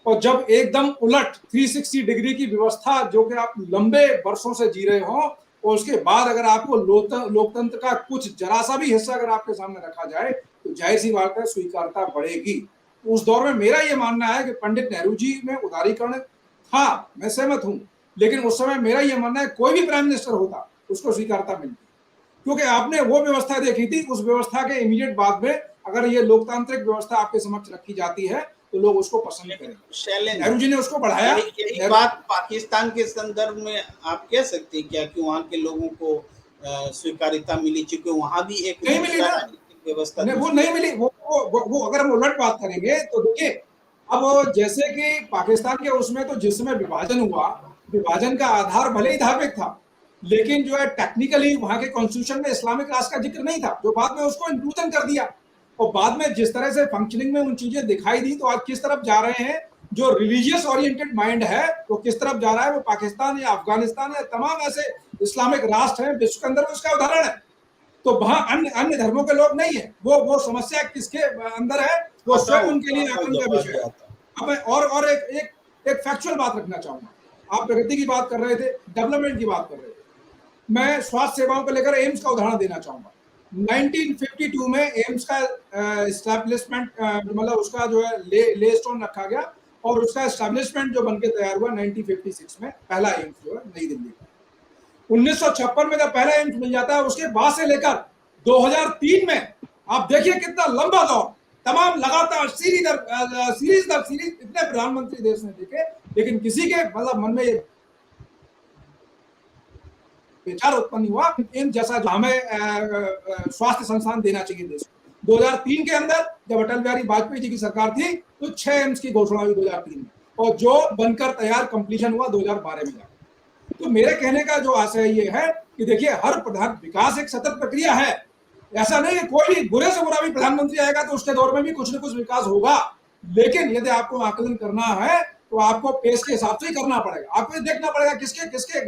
Speaker 2: और जब एकदम उलट 360 डिग्री की व्यवस्था जो कि आप लंबे वर्षों से जी रहे हो, और उसके बाद अगर आपको लोकतंत्र का कुछ जरा सा भी हिस्सा अगर आपके सामने रखा जाए तो जाहिर सी बात है स्वीकारता बढ़ेगी। उस दौर में मेरा ये मानना है कि पंडित नेहरू जी में उदारीकरण था, मैं सहमत हूं, लेकिन उस समय मेरा ये मानना है कोई भी प्राइम मिनिस्टर होता उसको स्वीकारता मिलती, क्योंकि आपने वो व्यवस्था देखी थी। उस व्यवस्था के इमीडिएट बाद में अगर ये लोकतांत्रिक व्यवस्था आपके समक्ष रखी जाती है तो लोग उसको पसंद करेंगे। नेहरू जी ने उसको बढ़ाया।
Speaker 1: यही बात पाकिस्तान के संदर्भ में आप कह सकते हैं क्या कि वहाँ के लोगों को स्वीकार्यता मिली, चूंकि वहाँ भी एक
Speaker 2: नहीं मिली ना,
Speaker 1: व्यवस्था
Speaker 2: वो नहीं मिली। वो अगर हम उलट बात करेंगे तो देखिए, अब जैसे कि पाकिस्तान के उसमें तो जिस समय विभाजन हुआ, विभाजन का आधार भले ही धार्मिक था, लेकिन जो है टेक्निकली वहां के कॉन्स्टिट्यूशन में इस्लामिक राष्ट्र का जिक्र नहीं था, जो बाद में उसको इंक्लूजन कर दिया। और बाद में जिस तरह से फंक्शनिंग में उन चीजें दिखाई दी, तो आज किस तरफ जा रहे हैं, जो रिलीजियस ओरिएंटेड माइंड है वो किस तरफ जा रहा है, वो पाकिस्तान या अफगानिस्तान या तमाम ऐसे इस्लामिक राष्ट्र हैं विश्व के अंदर, उसका उदाहरण है। तो वहां अन्य अन्य धर्मों के लोग नहीं है, वो समस्या किसके अंदर है, वो स्वयं उनके लिए आकलन का विषय है। अब मैं और एक फैक्चुअल बात रखना चाहूंगा। आप प्रगति की बात कर रहे थे, डेवलपमेंट की बात कर रहे थे, मैं स्वास्थ्य सेवाओं को लेकर एम्स का उदाहरण देना चाहूंगा। 1952 में एम्स का एस्टैब्लिशमेंट मतलब उसका जो है ले स्टोन रखा गया और उसका एस्टैब्लिशमेंट जो बनके तैयार हुआ 1956 में, पहला एम्स जो है नई दिल्ली का। 1956 में जब पहला एम्स मिल जाता है, उसके बाद से लेकर 2003 में आप देखिए कितना लंबा दौर, तमाम लगातार सीरीज दर सीरीज इतने प्रधानमंत्री देश में देखे, लेकिन किसी के मतलब मन में ये विचार उत्पन्न हुआ एम्स जैसा जो हमें स्वास्थ्य संस्थान देना चाहिए देश को। 2003 के अंदर जब अटल बिहारी वाजपेयी जी की सरकार थी तो 6 एम्स की घोषणा हुई 2003 में, और जो बनकर तैयार कंप्लीशन हुआ 2012 में। तो मेरे कहने का जो आशय ये है कि देखिए, हर प्रधान विकास एक सतत प्रक्रिया है। ऐसा नहीं है कोई भी बुरे से बुरा भी प्रधानमंत्री आएगा तो उसके दौर में भी कुछ न कुछ विकास होगा, लेकिन यदि आपको आकलन करना है तो आपको पेस के हिसाब से ही करना पड़ेगा। आपको देखना पड़ेगा किसके किसके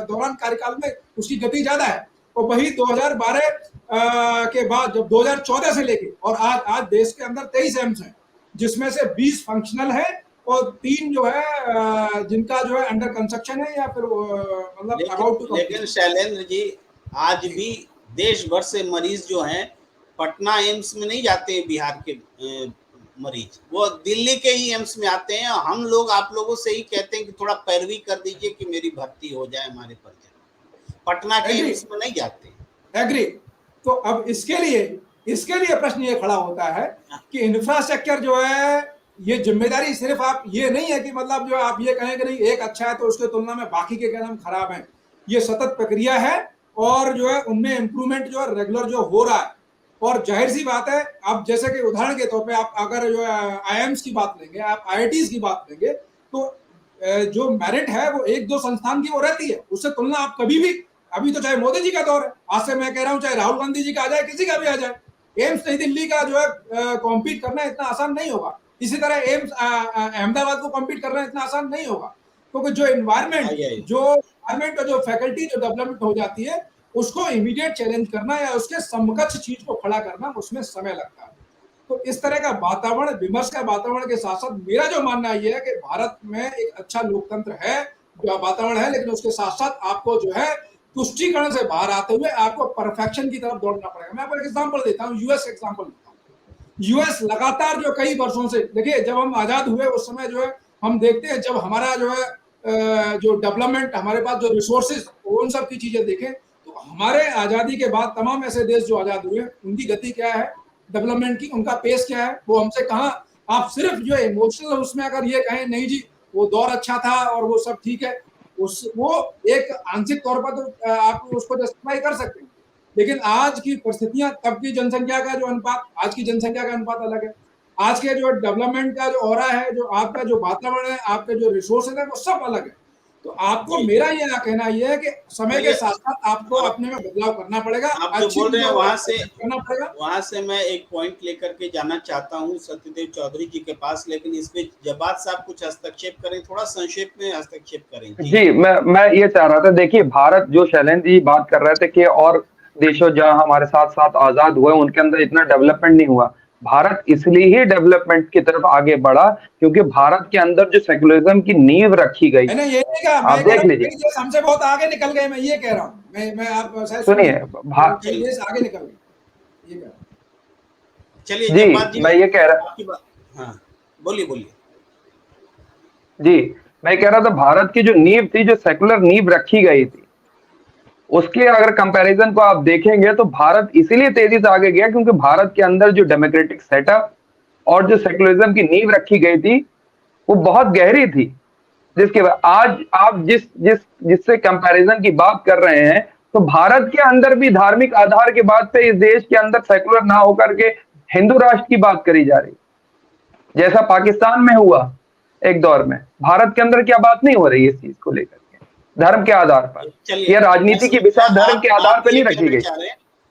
Speaker 2: दौरान कार्यकाल में उसकी गति ज्यादा है। और वही 2012 के बाद जब 2014 से लेके और आज देश के अंदर 23 एम्स हैं, जिसमें से 20 फंक्शनल है और 3 जो है जिनका जो है अंडर कंस्ट्रक्शन है या फिर मतलब अबाउट टू।
Speaker 1: लेकिन शैलेंद्र जी, आज भी देश भर से मरीज जो हैं पटना एम्स में नहीं जाते हैं, बिहार के मरीज वो दिल्ली के ही एम्स में आते हैं। हम लोग आप लोगों से ही कहते हैं कि थोड़ा पैरवी कर दीजिए कि मेरी भर्ती हो जाए हमारे परिजन, पटना के एम्स में नहीं जाते।
Speaker 2: एग्री। तो अब इसके लिए प्रश्न ये खड़ा होता है कि इंफ्रास्ट्रक्चर जो है, ये जिम्मेदारी सिर्फ आप ये नहीं है कि मतलब जो आप ये कहें कि नहीं एक अच्छा है तो उसके तुलना में बाकी के कदम खराब हैं। ये सतत प्रक्रिया है और जो है उनमें इम्प्रूवमेंट जो है रेगुलर जो हो रहा है। और जाहिर सी बात है, अब जैसे कि उदाहरण के तौर पे आप अगर जो आईआईएम्स की बात लेंगे, आप आईआईटीज की बात लेंगे, तो जो मेरिट है वो 1-2 संस्थान की वो रहती है, उससे तुलना आप कभी भी, अभी तो चाहे मोदी जी का दौर है, आज से मैं कह रहा हूँ चाहे राहुल गांधी जी का आ जाए, किसी का भी आ जाए, एम्स नई दिल्ली का जो है कॉम्पीट करना इतना आसान नहीं होगा। इसी तरह एम्स अहमदाबाद को कॉम्पीट करना इतना आसान नहीं होगा, क्योंकि जो एनवायरमेंट और जो फैकल्टी जो डेवलपमेंट हो जाती है उसको इमीडिएट चैलेंज करना या उसके समकक्ष चीज को खड़ा करना, उसमें समय लगता है। तो इस तरह का वातावरण, विमर्श का वातावरण के साथ साथ मेरा जो मानना यह है कि भारत में एक अच्छा लोकतंत्र है, जो वातावरण है, लेकिन उसके साथ साथ आपको जो है तुष्टीकरण से बाहर आते हुए आपको परफेक्शन की तरफ दौड़ना पड़ेगा। मैं आपको एक एग्जाम्पल देता हूँ, यूएस एग्जाम्पल देता हूँ। यूएस लगातार जो कई वर्षों से, देखिए जब हम आजाद हुए उस समय जो है हम देखते हैं, जब हमारा जो है जो डेवलपमेंट, हमारे पास जो रिसोर्सेज, उन सब की चीजें देखें तो हमारे आजादी के बाद तमाम ऐसे देश जो आजाद हुए उनकी गति क्या है डेवलपमेंट की, उनका पेस क्या है, वो हमसे कहाँ। आप सिर्फ जो है इमोशनल उसमें अगर ये कहें नहीं जी वो दौर अच्छा था और वो सब ठीक है, वो एक आंशिक तौर पर तो आप उसको जस्टिफाई कर सकते हैं, लेकिन आज की परिस्थितियां, तब की जनसंख्या का जो अनुपात, आज की जनसंख्या का अनुपात अलग है। आज के जो डेवलपमेंट का जो ऑरा है, जो आपका जो वातावरण है, आपके जो रिसोर्सेज है, वो सब अलग है। तो आपको
Speaker 1: जी
Speaker 2: मेरा ये कहना ये है कि समय के
Speaker 1: ये
Speaker 2: साथ साथ आपको
Speaker 1: आप
Speaker 2: अपने में बदलाव करना पड़ेगा,
Speaker 1: आप जो
Speaker 2: अच्छी
Speaker 1: बोल रहे हैं
Speaker 2: चीजों को एक्सेप्ट करना पड़ेगा।
Speaker 1: वहां से मैं एक पॉइंट लेकर के जाना चाहता हूं सत्यदेव चौधरी जी के पास, लेकिन इसमें जब्बार साहब कुछ हस्तक्षेप करें, थोड़ा संक्षेप में हस्तक्षेप करें। जी
Speaker 4: जी, मैं ये चाह रहा था, देखिए भारत, जो शैलेंद्र जी बात कर रहे थे कि और देशों जहां हमारे साथ साथ आजाद हुए उनके अंदर इतना डेवलपमेंट नहीं हुआ। भारत इसलिए ही डेवलपमेंट की तरफ आगे बढ़ा क्योंकि भारत के अंदर जो सेकुलरिज्म की नींव रखी गई।
Speaker 2: मैंने ये नहीं कहा,
Speaker 4: आप
Speaker 2: मैं कह
Speaker 4: देख
Speaker 2: रहा हूँ
Speaker 4: लीजिए,
Speaker 2: कई देश हमसे बहुत आगे निकल गए, मैं ये कह रहा हूँ। मैं आप शायद सुन
Speaker 4: सुनिए,
Speaker 2: नहीं, कई देश आगे निकल गए, ये कह रहा हूँ।
Speaker 1: चलिए
Speaker 4: जी
Speaker 1: जब्बार जी,
Speaker 4: मैं ये कह रहा
Speaker 1: आपकी बात, हाँ बोलिए बोलिए।
Speaker 4: जी मैं कह रहा था, भारत की जो नींव थी, जो सेकुलर नींव रखी गई थी, उसके अगर कंपैरिजन को आप देखेंगे तो भारत इसीलिए तेजी से आगे गया क्योंकि भारत के अंदर जो डेमोक्रेटिक सेटअप और जो सेकुलरिज्म की नींव रखी गई थी वो बहुत गहरी थी। जिसके बाद आज आप जिससे कंपैरिजन की बात कर रहे हैं, तो भारत के अंदर भी धार्मिक आधार के बात पे इस देश के अंदर सेकुलर ना होकर के हिंदू राष्ट्र की बात करी जा रही, जैसा पाकिस्तान में हुआ एक दौर में। भारत के अंदर क्या बात नहीं हो रही इस चीज को लेकर के, धर्म के आधार पर?
Speaker 1: चलिए
Speaker 4: यह राजनीति की विषय धर्म के आधार पर नहीं रखी गई।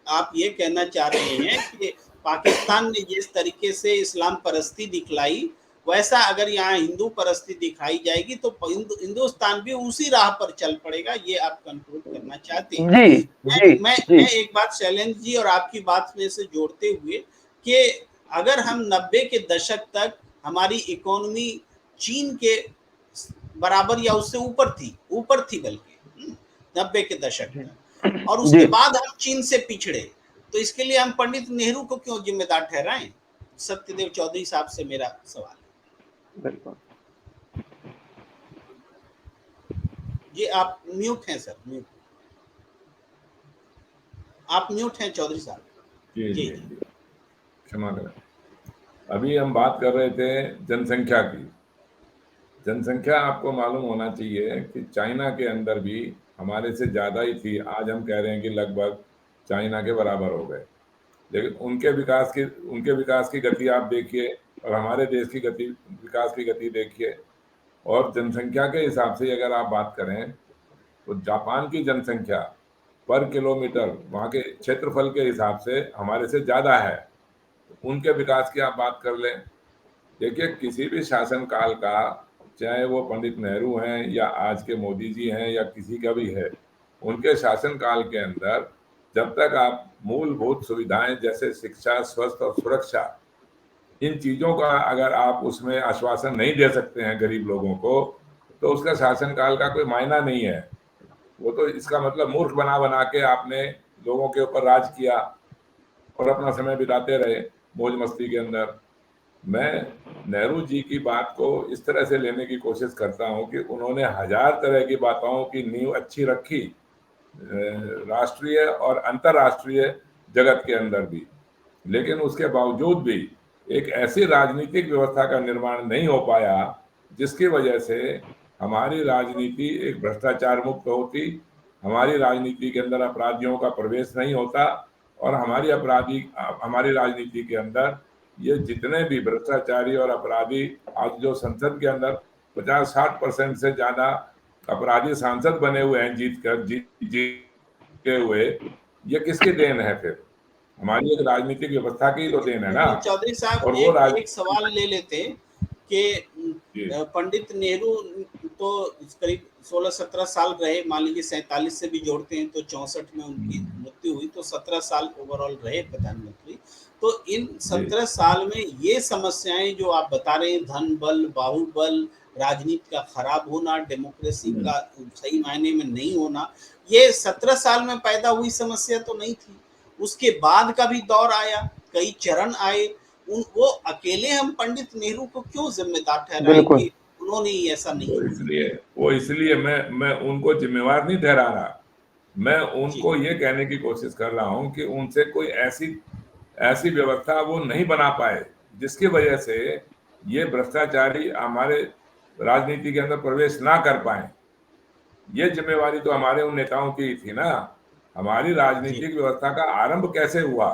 Speaker 1: आप ये कहना चाह रहे हैं कि पाकिस्तान ने जिस तरीके से इस्लाम परस्ती दिखलाई, वैसा अगर यहाँ हिंदू परस्ती दिखाई जाएगी तो हिंदुस्तान भी उसी राह पर चल पड़ेगा, ये आप कंक्लूड करना चाहते हैं।
Speaker 4: जी जी
Speaker 1: मैं
Speaker 4: जी
Speaker 1: एक बात शैलेंद्र जी और आपकी बात में से जोड़ते हुए कि अगर हम 90 के दशक तक हमारी इकोनॉमी चीन के बराबर या उससे ऊपर थी बल्कि 90 के दशक तक, और उसके
Speaker 4: जी
Speaker 1: बाद हम चीन से पिछड़े, तो इसके लिए हम पंडित नेहरू को क्यों जिम्मेदार ठहराएं? सत्यदेव चौधरी साहब से मेरा सवाल है।
Speaker 4: बिल्कुल।
Speaker 1: जी आप म्यूट हैं सर, म्यूट, आप म्यूट हैं चौधरी साहब।
Speaker 3: जी जी जी, क्षमा करें। अभी हम बात कर रहे थे जनसंख्या की। जनसंख्या आपको मालूम होना चाहिए कि चाइना के अंदर भी हमारे से ज़्यादा ही थी। आज हम कह रहे हैं कि लगभग चाइना के बराबर हो गए, लेकिन उनके विकास की गति आप देखिए और हमारे देश की विकास की गति देखिए। और जनसंख्या के हिसाब से अगर आप बात करें तो जापान की जनसंख्या पर किलोमीटर वहाँ के क्षेत्रफल के हिसाब से हमारे से ज़्यादा है। उनके विकास की आप बात कर लें, देखिए किसी भी शासन काल का, चाहे वो पंडित नेहरू हैं या आज के मोदी जी हैं या किसी का भी है, उनके शासन काल के अंदर जब तक आप मूलभूत सुविधाएं जैसे शिक्षा, स्वास्थ्य और सुरक्षा, इन चीज़ों का अगर आप उसमें आश्वासन नहीं दे सकते हैं गरीब लोगों को, तो उसका शासनकाल का कोई मायना नहीं है। वो तो इसका मतलब मूर्ख बना बना के आपने लोगों के ऊपर राज किया और अपना समय बिताते रहे मौज मस्ती के अंदर। मैं नेहरू जी की बात को इस तरह से लेने की कोशिश करता हूं कि उन्होंने हजार तरह की बातों की नींव अच्छी रखी, राष्ट्रीय और अंतर्राष्ट्रीय जगत के अंदर भी, लेकिन उसके बावजूद भी एक ऐसी राजनीतिक व्यवस्था का निर्माण नहीं हो पाया जिसकी वजह से हमारी राजनीति एक भ्रष्टाचार मुक्त होती, हमारी राजनीति के अंदर अपराधियों का प्रवेश नहीं होता, और हमारी राजनीति के अंदर ये जितने भी भ्रष्टाचारी और अपराधी आज जो संसद के अंदर 50-60% से ज्यादा अपराधी सांसद बने हुए हैं जीत के हुए, ये किसकी देन है? फिर हमारी एक राजनीतिक व्यवस्था की तो देन है ना।
Speaker 1: चौधरी साहब
Speaker 3: और वो
Speaker 1: एक सवाल ले लेते कि पंडित नेहरू तो करीब 16-17 साल रहे, मान लीजिए 47 से भी जोड़ते हैं तो 64 में उनकी मृत्यु हुई, तो 17 साल ओवरऑल रहे प्रधानमंत्री। तो इन 17 साल में ये समस्याएं जो आप बता रहे हैं, धन बल, बाहुबल, राजनीति का खराब होना, डेमोक्रेसी का सही मायने में नहीं होना, ये 17 साल में पैदा हुई समस्या तो नहीं थी। उसके बाद का भी दौर आया, कई चरण आए, वो अकेले हम पंडित नेहरू को क्यों जिम्मेदार ठहराएं कि उन्होंने ही ऐसा नहीं?
Speaker 3: इसलिए मैं उनको जिम्मेवार नहीं ठहरा रहा। मैं उनको ये कहने की कोशिश कर रहा हूं कि उनसे कोई ऐसी व्यवस्था वो नहीं बना पाए जिसकी वजह से ये भ्रष्टाचारी हमारे राजनीति के अंदर प्रवेश ना कर पाए। ये जिम्मेवारी तो हमारे उन नेताओं की थी ना। हमारी राजनीतिक व्यवस्था का आरंभ कैसे हुआ।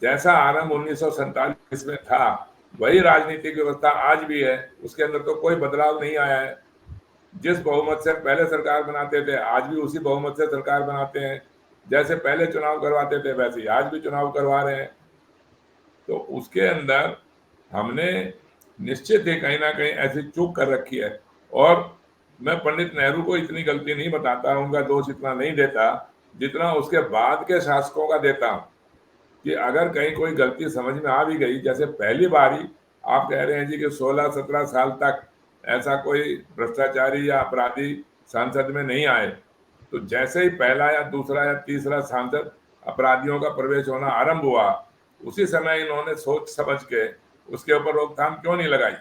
Speaker 3: जैसा आरंभ 1947 में था वही राजनीतिक व्यवस्था आज भी है, उसके अंदर तो कोई बदलाव नहीं आया है। जिस बहुमत से पहले सरकार बनाते थे आज भी उसी बहुमत से सरकार बनाते हैं, जैसे पहले चुनाव करवाते थे वैसे ही आज भी चुनाव करवा रहे हैं। तो उसके अंदर हमने निश्चित ही कहीं ना कहीं ऐसी चूक कर रखी है। और मैं पंडित नेहरू को इतनी गलती नहीं बताता, उनका दोष इतना नहीं देता जितना उसके बाद के शासकों का देता हूं कि अगर कहीं कोई गलती समझ में आ भी गई, जैसे पहली बारी आप कह रहे हैं जी कि 16-17 साल तक ऐसा कोई भ्रष्टाचारी या अपराधी संसद में नहीं आए, तो जैसे ही पहला या दूसरा या तीसरा सांसद अपराधियों का प्रवेश होना आरंभ हुआ, उसी समय इन्होंने सोच समझ के उसके ऊपर रोकथाम क्यों नहीं लगाई,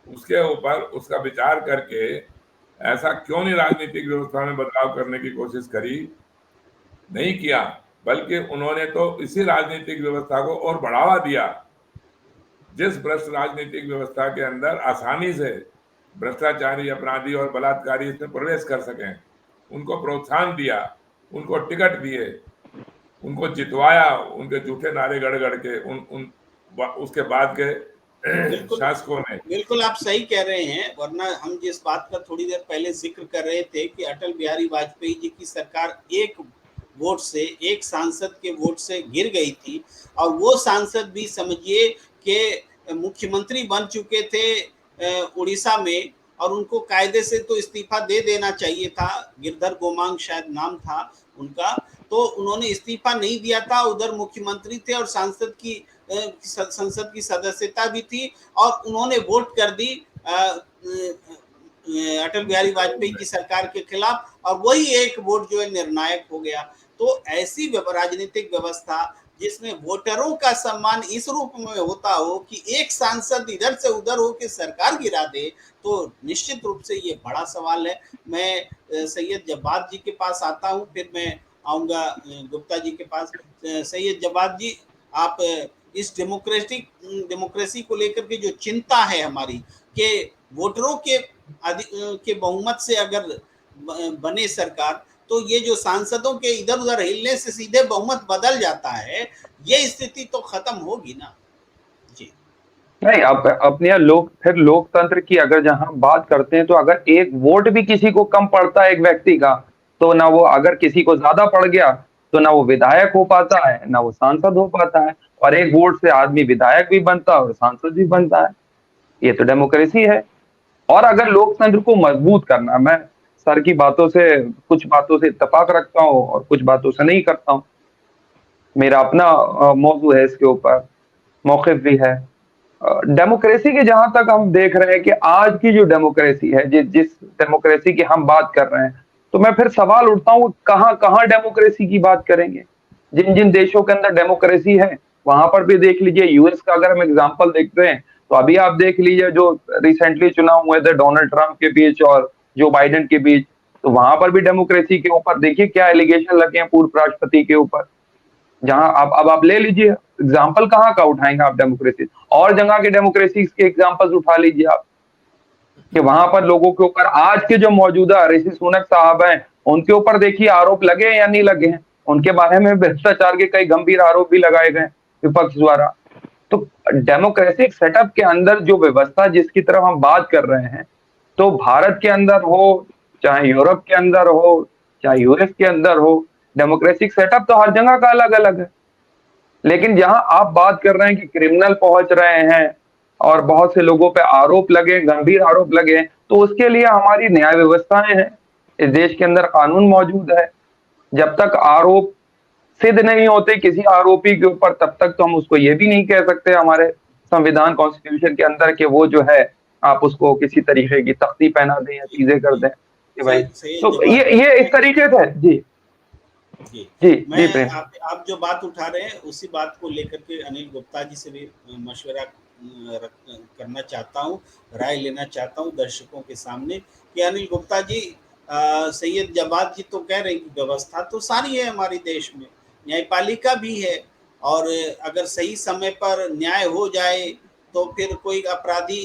Speaker 3: उसके ऊपर उसका विचार करके ऐसा क्यों नहीं राजनीतिक व्यवस्था में बदलाव करने की कोशिश करी, नहीं किया, बल्कि उन्होंने तो इसी राजनीतिक व्यवस्था को और बढ़ावा दिया। जिस भ्रष्ट राजनीतिक व्यवस्था के अंदर आसानी से भ्रष्टाचारी, अपराधी और बलात्कारी इसमें प्रवेश कर सकें, उनको प्रोत्साहन दिया, उनको टिकट दिए, उनको जितवाया, उनके झूठे नारे गढ़ गढ़ के उसके बाद के शासकों ने।
Speaker 1: बिल्कुल आप सही कह रहे हैं, वरना हम जिस बात का थोड़ी देर पहले जिक्र कर रहे थे कि अटल बिहारी वाजपेयी जी की सरकार एक वोट से, एक सांसद के वोट से गिर गई थी, और वो सांसद भी समझिए कि मुख्यमंत्री बन चुके थे उड़ीसा में, और उनको कायदे से तो इस्तीफा दे देना चाहिए था। गिरधर गोमांग शायद नाम था उनका, तो उन्होंने इस्तीफा नहीं दिया था। उधर मुख्यमंत्री थे और संसद की सदस्यता भी थी, और उन्होंने वोट कर दी अटल बिहारी वाजपेयी की सरकार के खिलाफ, और वही एक वोट जो है निर्णायक हो गया। तो ऐसी राजनीतिक व्यवस्था जिसमें वोटरों का सम्मान इस रूप में होता हो कि एक सांसद इधर से उधर हो के सरकार गिरा दे, तो निश्चित रूप से ये बड़ा सवाल है। मैं सैयद जब्बार जी के पास आता हूँ, फिर मैं आऊँगा गुप्ता जी के पास। सैयद जब्बार जी, आप इस डेमोक्रेसी को लेकर के जो चिंता है हमारी कि वोटरों के बहुमत से अगर बने सरकार, तो ये जो सांसदों के इधर उधर हिलने से सीधे बहुमत बदल जाता है, ये स्थिति तो खत्म होगी ना जी।
Speaker 4: नहीं, अपने यहाँ फिर लोकतंत्र की अगर जहां बात करते हैं, तो अगर एक वोट भी किसी को कम पड़ता है एक व्यक्ति का, तो ना वो, अगर किसी को ज्यादा पड़ गया तो ना वो विधायक हो पाता है ना वो सांसद हो पाता है, और एक वोट से आदमी विधायक भी बनता है और सांसद भी बनता है। ये तो डेमोक्रेसी है। और अगर लोकतंत्र को मजबूत करना, मैं सर की बातों से, कुछ बातों से इत्तेफाक रखता हूँ और कुछ बातों से नहीं करता हूँ, मेरा अपना मौजू है इसके ऊपर, मौक़िफ़ भी है। डेमोक्रेसी के जहां तक हम देख रहे हैं कि आज की जो डेमोक्रेसी है, जिस डेमोक्रेसी की हम बात कर रहे हैं, तो मैं फिर सवाल उठता हूँ, कहां डेमोक्रेसी की बात करेंगे। जिन जिन देशों के अंदर डेमोक्रेसी है वहां पर भी देख लीजिए। यूएस का अगर हम एग्जांपल देखते हैं, तो अभी आप देख लीजिए जो रिसेंटली चुनाव हुए थे डोनाल्ड ट्रंप के बीच और जो बाइडेन के बीच, तो वहां पर भी डेमोक्रेसी के ऊपर देखिए क्या एलिगेशन लगे हैं पूर्व राष्ट्रपति के ऊपर। जहां अब आप ले लीजिए एग्जाम्पल, कहाँ का उठाएंगे आप डेमोक्रेसी, और जगह के डेमोक्रेसी के एग्जाम्पल्स उठा लीजिए आप, कि वहां पर लोगों के ऊपर आज के जो मौजूदा ऋषि सुनक साहब हैं, उनके ऊपर देखिए आरोप लगे हैं या नहीं लगे हैं। उनके बारे में भ्रष्टाचार के कई गंभीर आरोप भी लगाए गए विपक्ष द्वारा। तो डेमोक्रेटिक सेटअप के अंदर जो व्यवस्था जिसकी तरफ हम बात कर रहे हैं, तो भारत के अंदर हो, चाहे यूरोप के अंदर हो, चाहे यूएस के अंदर हो, डेमोक्रेटिक सेटअप तो हर जगह का अलग अलग है। लेकिन जहां आप बात कर रहे हैं कि क्रिमिनल पहुंच रहे हैं और बहुत से लोगों पे आरोप लगे, गंभीर आरोप लगे, तो उसके लिए हमारी न्याय व्यवस्थाएं हैं, इस देश के अंदर कानून मौजूद है। जब तक आरोप सिद्ध नहीं होते किसी आरोपी के ऊपर, तब तक तो हम उसको ये भी नहीं कह सकते हमारे संविधान कॉन्स्टिट्यूशन के अंदर कि वो जो है आप उसको किसी तरीके की तख्ती पहना दें या चीजें कर दें कि भाई। तो ये इस तरीके से जी
Speaker 1: जी
Speaker 4: जी
Speaker 1: मैं
Speaker 4: जी
Speaker 1: आप जो बात उठा रहे हैं उसी बात को लेकर के अनिल गुप्ता जी से भी मशवरा करना चाहता हूँ, राय लेना चाहता हूँ दर्शकों के सामने कि अनिल गुप्ता जी, सैयद जब्बार जी तो कह रहे हैं कि व्यवस्था तो सारी है हमारे देश में, न्यायपालिका भी है, और अगर सही समय पर न्याय हो जाए तो फिर कोई अपराधी,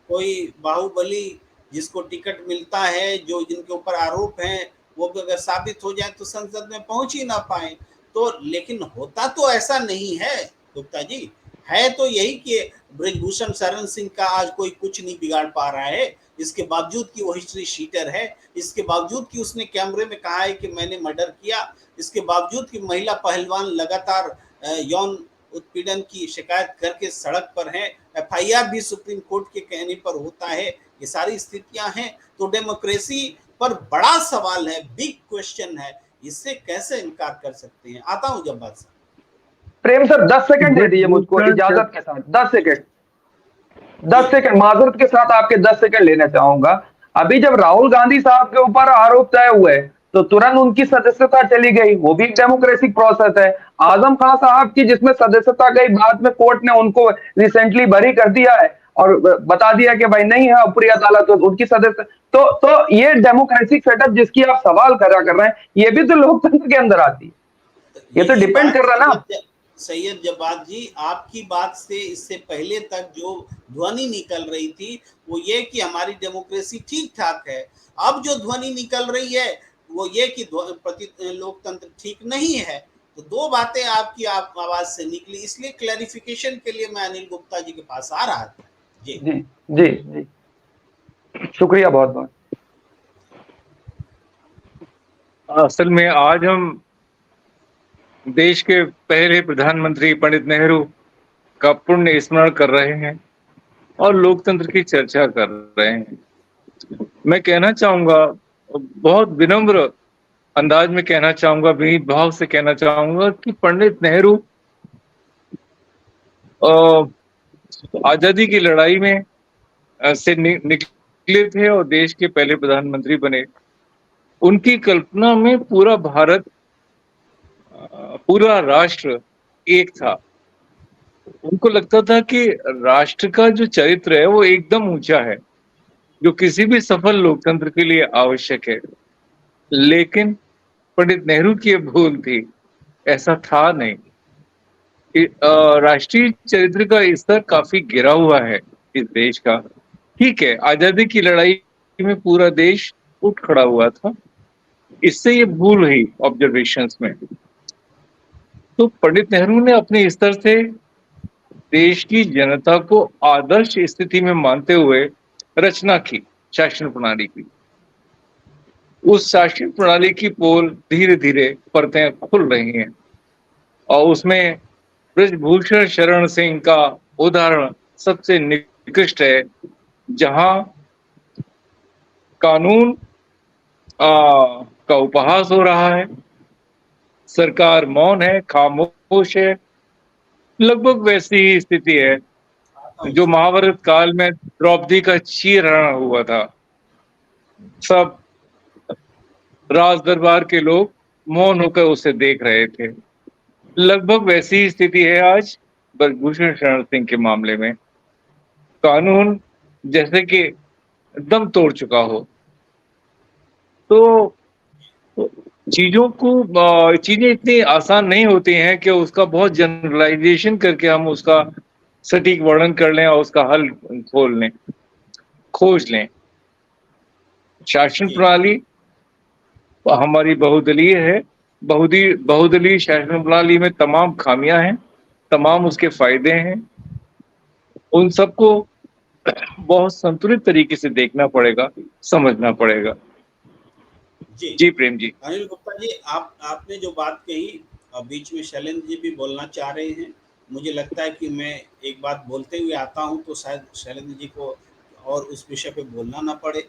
Speaker 1: कोई बाहुबली जिसको टिकट मिलता है, जो जिनके ऊपर आरोप हैं, वो अगर साबित हो जाए तो संसद में पहुंच ही ना पाए। तो लेकिन होता तो ऐसा नहीं है गुप्ता जी, है तो यही कि ब्रिजभूषण शरण सिंह का आज कोई कुछ नहीं बिगाड़ पा रहा है, इसके बावजूद कि वो हिस्ट्री शीटर है, इसके बावजूद कि उसने कैमरे में कहा है कि मैंने मर्डर किया, इसके बावजूद कि महिला पहलवान लगातार यौन उत्पीड़न की शिकायत करके सड़क पर है, एफआईआर भी सुप्रीम कोर्ट के कहने पर होता है, ये सारी स्थितियां हैं। तो डेमोक्रेसी पर बड़ा सवाल है, बिग क्वेश्चन है, इससे कैसे इनकार कर सकते हैं। आता हूं जब बात।
Speaker 4: प्रेम सर 10 सेकंड दे दीजिए मुझको इजाजत के साथ, 10 सेकंड 10 सेकंड माजरत के साथ आपके 10 सेकंड लेना चाहूंगा। अभी जब राहुल गांधी साहब के ऊपर आरोप तय हुए तो तुरंत उनकी सदस्यता चली गई, वो भी एक डेमोक्रेटिक प्रोसेस है। आजम खान साहब की जिसमें सदस्यता गई, बाद में कोर्ट ने उनको रिसेंटली बरी कर दिया है और बता दिया कि भाई नहीं है ऊपरी अदालत, तो उनकी सदस्य तो ये डेमोक्रेटिक सेटअप जिसकी आप सवाल करा कर रहे हैं, ये भी तो लोकतंत्र के अंदर आती है। ये तो डिपेंड कर रहा है ना।
Speaker 1: सैयद जब्बार जी, आपकी बात से इससे पहले तक जो ध्वनि निकल रही थी वो ये कि हमारी डेमोक्रेसी ठीक ठाक है। अब जो ध्वनि निकल रही है वो ये कि लोकतंत्र ठीक नहीं है। तो दो बातें आपकी आवाज से निकली, इसलिए क्लैरिफिकेशन के लिए मैं अनिल गुप्ता जी के पास आ रहा था। जी
Speaker 4: जी जी जी, शुक्रिया बहुत बहुत।
Speaker 5: असल में आज हम देश के पहले प्रधानमंत्री पंडित नेहरू का पुण्य स्मरण कर रहे हैं और लोकतंत्र की चर्चा कर रहे हैं। मैं कहना चाहूंगा, बहुत विनम्र अंदाज में कहना चाहूंगा, विनीत भाव से कहना चाहूंगा कि पंडित नेहरू आजादी की लड़ाई में से निकले थे और देश के पहले प्रधानमंत्री बने। उनकी कल्पना में पूरा भारत, पूरा राष्ट्र एक था। उनको लगता था कि राष्ट्र का जो चरित्र है वो एकदम ऊंचा है, जो किसी भी सफल लोकतंत्र के लिए आवश्यक है। लेकिन पंडित नेहरू की भूल थी, ऐसा था नहीं। राष्ट्रीय चरित्र का स्तर काफी गिरा हुआ है इस देश का। ठीक है, आजादी की लड़ाई में पूरा देश उठ खड़ा हुआ था, इससे ये भूल हुई ऑब्जर्वेशंस में। तो पंडित नेहरू ने अपने स्तर से देश की जनता को आदर्श स्थिति में मानते हुए रचना की शासन प्रणाली की। उस शासन प्रणाली की पोल धीरे धीरे परतें खुल रही हैं और उसमें ब्रिजभूषण शरण सिंह का उदाहरण सबसे निकृष्ट है, जहां कानून का उपहास हो रहा है, सरकार मौन है, खामोश है। लगभग वैसी ही स्थिति है जो महाभारत काल में द्रौपदी का चीरहरण हुआ था। सब राज दरबार के लोग मौन होकर उसे देख रहे थे। लगभग वैसी ही स्थिति है आज ब्रिजभूषण शरण सिंह के मामले में। कानून जैसे कि दम तोड़ चुका हो। तो चीजें इतनी आसान नहीं होती हैं कि उसका बहुत जनरलाइजेशन करके हम उसका सटीक वर्णन कर लें और उसका हल खोज लें। शासन प्रणाली हमारी बहुदलीय है। बहुदलीय शासन प्रणाली में तमाम खामियां हैं, तमाम उसके फायदे हैं। उन सबको बहुत संतुलित तरीके से देखना पड़ेगा, समझना पड़ेगा। जी प्रेम जी।
Speaker 1: अनिल गुप्ता जी, आपने जो बात कही, बीच में शैलेंद्र जी भी बोलना चाह रहे हैं। मुझे लगता है कि मैं एक बात बोलते हुए आता हूं तो शायद शैलेंद्र जी को और उस विषय पे बोलना ना पड़े।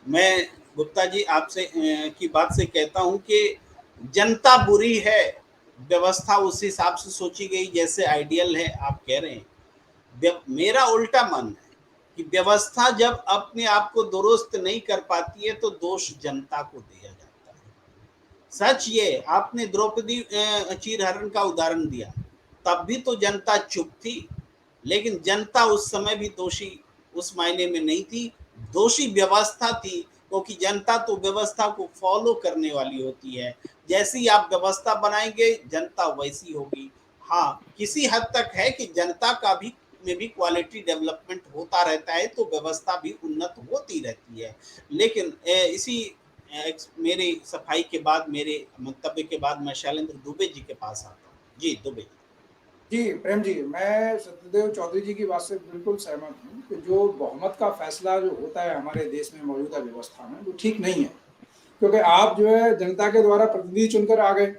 Speaker 1: मैं गुप्ता जी आपसे की बात से कहता हूं कि जनता बुरी है, व्यवस्था उस हिसाब से सोची गई जैसे आइडियल है, आप कह रहे हैं। मेरा उल्टा मन है कि व्यवस्था जब अपने आप को दुरुस्त नहीं कर पाती है तो दोष जनता को दिया जाता है। सच ये, आपने द्रौपदी चीरहरण का उदाहरण दिया, तब भी तो जनता चुप थी, लेकिन जनता उस समय भी दोषी उस मायने में नहीं थी, दोषी व्यवस्था थी, क्योंकि जनता तो व्यवस्था को फॉलो करने वाली होती है। जैसी आप व्यवस्था बनाएंगे जनता वैसी होगी। हाँ, किसी हद तक है कि जनता का भी में भी क्वालिटी डेवलपमेंट होता रहता है तो व्यवस्था भी उन्नत होती रहती है। लेकिन इसी मेरे सफाई के बाद, मेरे मंतव्य के बाद मैं शैलेंद्र दुबे जी के पास आता हूँ। जी दुबे जी।
Speaker 2: जी प्रेम जी, मैं सत्यदेव चौधरी जी की बात से बिल्कुल सहमत हूँ कि जो बहुमत का फैसला जो होता है हमारे देश में मौजूदा व्यवस्था में, वो ठीक नहीं है। क्योंकि आप जो है जनता के द्वारा प्रतिनिधि चुनकर आ गए,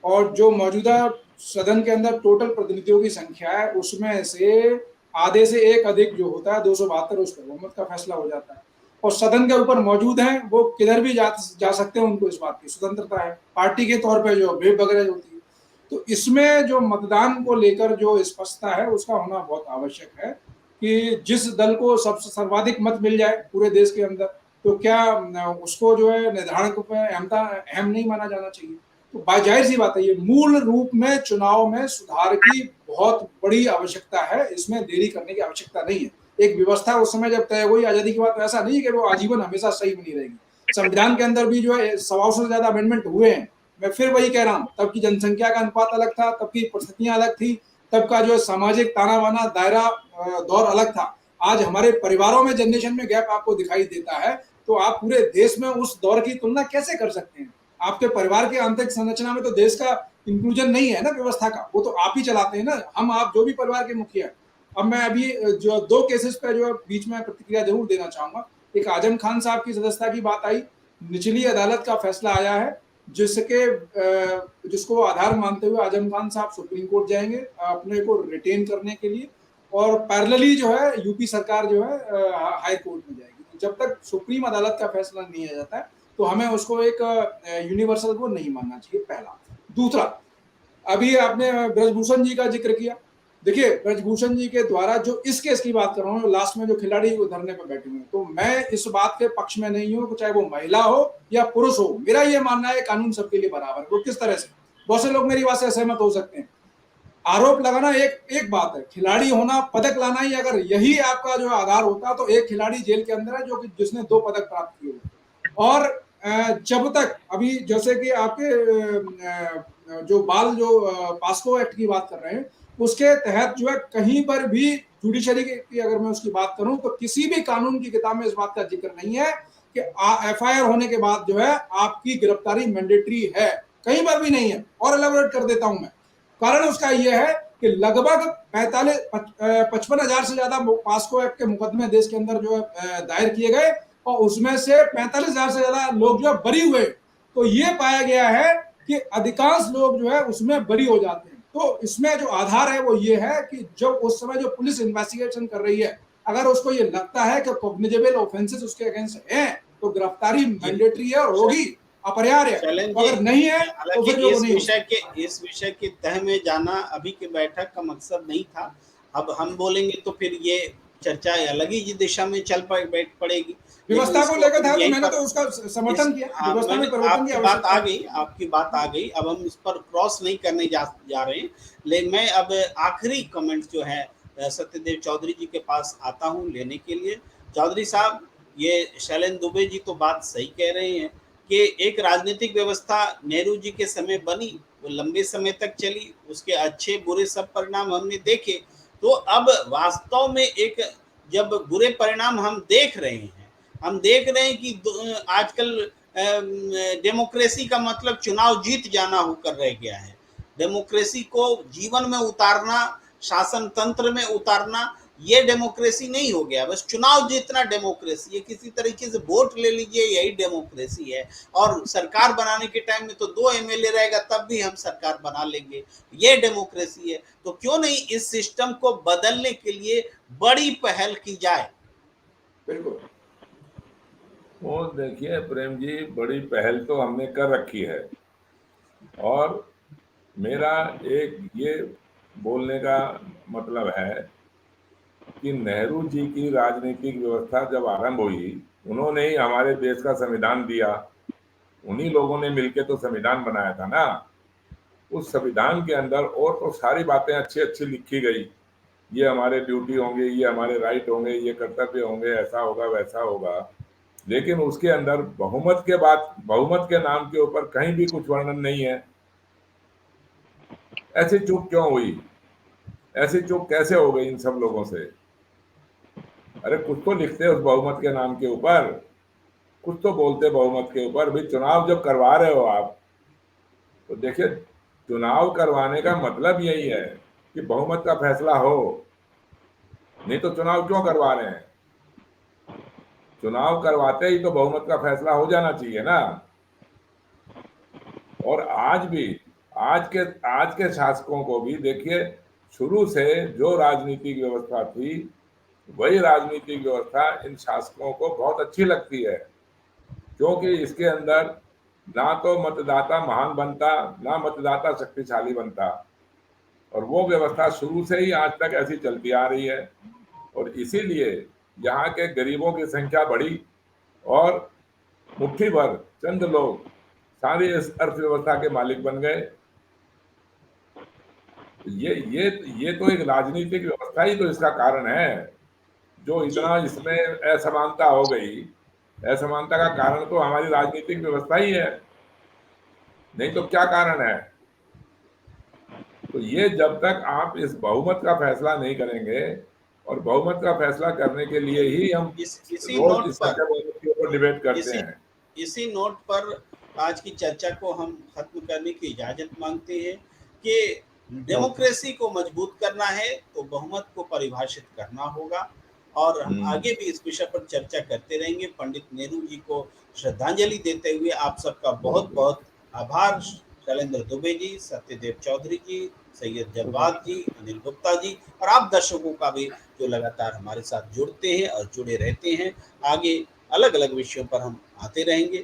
Speaker 2: और जो मौजूदा सदन के अंदर टोटल प्रतिनिधियों की संख्या है उसमें से आधे से एक अधिक जो होता है 272, उस पर बहुमत का फैसला हो जाता है। और सदन के ऊपर मौजूद हैं, वो किधर भी जा सकते हैं, उनको इस बात की स्वतंत्रता है। पार्टी के तौर पर जो व्हिप वगैरह होती है, तो इसमें जो मतदान को लेकर जो स्पष्टता है उसका होना बहुत आवश्यक है कि जिस दल को सबसे सर्वाधिक मत मिल जाए पूरे देश के अंदर, तो क्या उसको जो है निर्धारक में अहम नहीं माना जाना चाहिए। तो जाहिर सी बात है, ये मूल रूप में चुनाव में सुधार की बहुत बड़ी आवश्यकता है, इसमें देरी करने की आवश्यकता नहीं है। एक व्यवस्था उस समय जब तय हुई आजादी की बात, तो ऐसा नहीं है कि वो आजीवन हमेशा सही बनी रहेगी। संविधान के अंदर भी जो है 100 से ज्यादा अमेंडमेंट हुए हैं। मैं फिर वही कह रहा हूँ, तब की जनसंख्या का अनुपात अलग था, तब की परिस्थितियां अलग थी, तब का जो सामाजिक ताना बाना दायरा दौर अलग था। आज हमारे परिवारों में जनरेशन में गैप आपको दिखाई देता है, तो आप पूरे देश में उस दौर की तुलना कैसे कर सकते हैं। आपके परिवार की आंतरिक संरचना में तो देश का इंक्लूजन नहीं है ना, व्यवस्था का, वो तो आप ही चलाते हैं ना, हम आप जो भी परिवार के मुखिया है। अब मैं अभी जो 2 केसेस पे जो बीच में प्रतिक्रिया जरूर देना चाहूंगा। एक आजम खान साहब की सदस्यता की बात आई, निचली अदालत का फैसला आया है जिसको आधार मानते हुए आजम खान साहब सुप्रीम कोर्ट जाएंगे अपने को रिटेन करने के लिए, और पैरेलली जो है यूपी सरकार जो है हाई कोर्ट में जाएगी। तो जब तक सुप्रीम अदालत का फैसला नहीं आ जाता है तो हमें उसको एक यूनिवर्सल को नहीं मानना चाहिए, पहला। दूसरा, अभी आपने ब्रजभूषण जी का जिक्र किया। देखिए, ब्रजभूषण जी के द्वारा जो इस केस की बात कर रहा हूँ, लास्ट में जो खिलाड़ी धरने पर बैठे हुए हैं, तो मैं इस बात के पक्ष में नहीं हूँ, चाहे वो महिला हो या पुरुष हो। मेरा ये मानना है कानून सबके लिए बराबर है। वो किस तरह से, बहुत से लोग मेरी बात से सहमत हो सकते हैं। आरोप लगाना एक बात है, खिलाड़ी होना, पदक लाना ही अगर यही आपका जो आधार होता तो एक खिलाड़ी जेल के अंदर है जो कि जिसने 2 पदक प्राप्त किए। और जब तक अभी जैसे कि आपके जो पास्को एक्ट की बात कर रहे हैं, उसके तहत जो है कहीं पर भी जुडिशरी की अगर मैं उसकी बात करूं तो किसी भी कानून की किताब में इस बात का जिक्र नहीं है कि एफआईआर होने के बाद जो है आपकी गिरफ्तारी मैंडेटरी है, कहीं पर भी नहीं है। और एलाबोरेट कर देता हूं मैं, कारण उसका यह है कि लगभग 55,000 से ज्यादा पास्को एक्ट के मुकदमे देश के अंदर जो है दायर किए गए, और उसमें से 45,000 से ज्यादा लोग जो है बरी हुए। तो ये पाया गया है कि अधिकांश लोग जो है उसमें बरी हो जाते हैं। तो इसमें जो आधार है वो ये है कि जब उस समय जो पुलिस इन्वेस्टिगेशन कर रही है, अगर उसको ये लगता है कि कॉग्निजेबल ऑफेंसेस उसके अगेंस्ट हैं, तो गिरफ्तारी मैंडेटरी है और होगी, अपरिहार्य है। तो अगर नहीं है तो फिर जो नहीं।
Speaker 1: इस विषय के तह में जाना अभी के बैठक का मकसद नहीं था। अब हम बोलेंगे तो फिर ये चर्चा अलग ही दिशा में चल पड़ेगी।
Speaker 2: व्यवस्था को लेकर था तो मैंने तो उसका समर्थन किया, व्यवस्था में परिवर्तन की
Speaker 1: बात आ गई, आपकी बात आ गई। अब हम इस पर क्रॉस नहीं करने जा रहे हैं। लेकिन मैं अब आखिरी कमेंट जो है सत्यदेव चौधरी जी के पास आता हूं लेने के लिए। चौधरी साहब, ये शैलेंद्र दुबे जी तो बात सही कह रहे हैं कि एक राजनीतिक व्यवस्था नेहरू जी के समय बनी, वो लंबे समय तक चली, उसके अच्छे बुरे सब परिणाम हमने देखे। तो अब वास्तव में एक जब बुरे परिणाम हम देख रहे हैं कि आजकल डेमोक्रेसी का मतलब चुनाव जीत जाना होकर रह गया है। डेमोक्रेसी को जीवन में उतारना, शासन तंत्र में उतारना, ये डेमोक्रेसी नहीं हो गया। बस चुनाव जीतना डेमोक्रेसी है। किसी तरीके से वोट ले लीजिए, यही डेमोक्रेसी है। और सरकार बनाने के टाइम में तो 2 एमएलए रहेगा तब भी हम सरकार बना लेंगे, ये डेमोक्रेसी है। तो क्यों नहीं इस सिस्टम को बदलने के लिए बड़ी पहल की जाए।
Speaker 2: बिल्कुल।
Speaker 3: वो देखिए प्रेम जी, बड़ी पहल तो हमने कर रखी है, और मेरा एक ये बोलने का मतलब है कि नेहरू जी की राजनीतिक व्यवस्था जब आरंभ हुई, उन्होंने ही हमारे देश का संविधान दिया। उन्हीं लोगों ने मिलकर तो संविधान बनाया था ना। उस संविधान के अंदर और तो सारी बातें अच्छी अच्छी लिखी गई, ये हमारे ड्यूटी होंगे, ये हमारे राइट होंगे, ये कर्तव्य होंगे, ऐसा होगा वैसा होगा। लेकिन उसके अंदर बहुमत के नाम के ऊपर कहीं भी कुछ वर्णन नहीं है। ऐसी चूक क्यों हुई? ऐसी चूक कैसे हो गई इन सब लोगों से? अरे कुछ तो लिखते हैं उस बहुमत के नाम के ऊपर। कुछ तो बोलते बहुमत के ऊपर। भाई चुनाव जब करवा रहे हो आप, तो देखिए चुनाव करवाने का मतलब यही है कि बहुमत का फैसला हो, नहीं तो चुनाव क्यों करवा रहे हैं? चुनाव करवाते ही तो बहुमत का फैसला हो जाना चाहिए ना। और आज के शासकों को भी देखिए, शुरू से जो राजनीतिक व्यवस्था थी वही राजनीतिक व्यवस्था इन शासकों को बहुत अच्छी लगती है, क्योंकि इसके अंदर ना तो मतदाता महान बनता, ना मतदाता शक्तिशाली बनता, और वो व्यवस्था शुरू से ही आज तक ऐसी चलती आ रही है। और इसीलिए यहाँ के गरीबों की संख्या बढ़ी और मुट्ठी भर चंद लोग सारी इस अर्थव्यवस्था के मालिक बन गए। ये तो एक राजनीतिक व्यवस्था ही तो इसका कारण है, जो इतना इसमें असमानता हो गई। असमानता का कारण तो हमारी राजनीतिक व्यवस्था ही है, नहीं तो क्या कारण है? तो ये जब तक आप इस बहुमत का फैसला नहीं करेंगे, और बहुमत का फैसला करने के लिए ही हम
Speaker 1: इसी
Speaker 3: रोज
Speaker 1: नोट
Speaker 3: इस
Speaker 1: पर
Speaker 3: के ऊपर डिबेट करते हैं।
Speaker 1: इसी नोट पर आज की चर्चा को हम खत्म करने की इजाजत मांगते हैं कि डेमोक्रेसी को मजबूत करना है तो बहुमत को परिभाषित करना होगा, और हम आगे भी इस विषय पर चर्चा करते रहेंगे। पंडित नेहरू जी को श्रद्धांजलि देते हुए आप सबका बहुत बहुत आभार। शैलेंद्र दुबे जी, सत्यदेव चौधरी जी, सैयद जब्बार जी, अनिल गुप्ता जी, और आप दर्शकों का भी जो लगातार हमारे साथ जुड़ते हैं और जुड़े रहते हैं। आगे अलग अलग विषयों पर हम आते रहेंगे।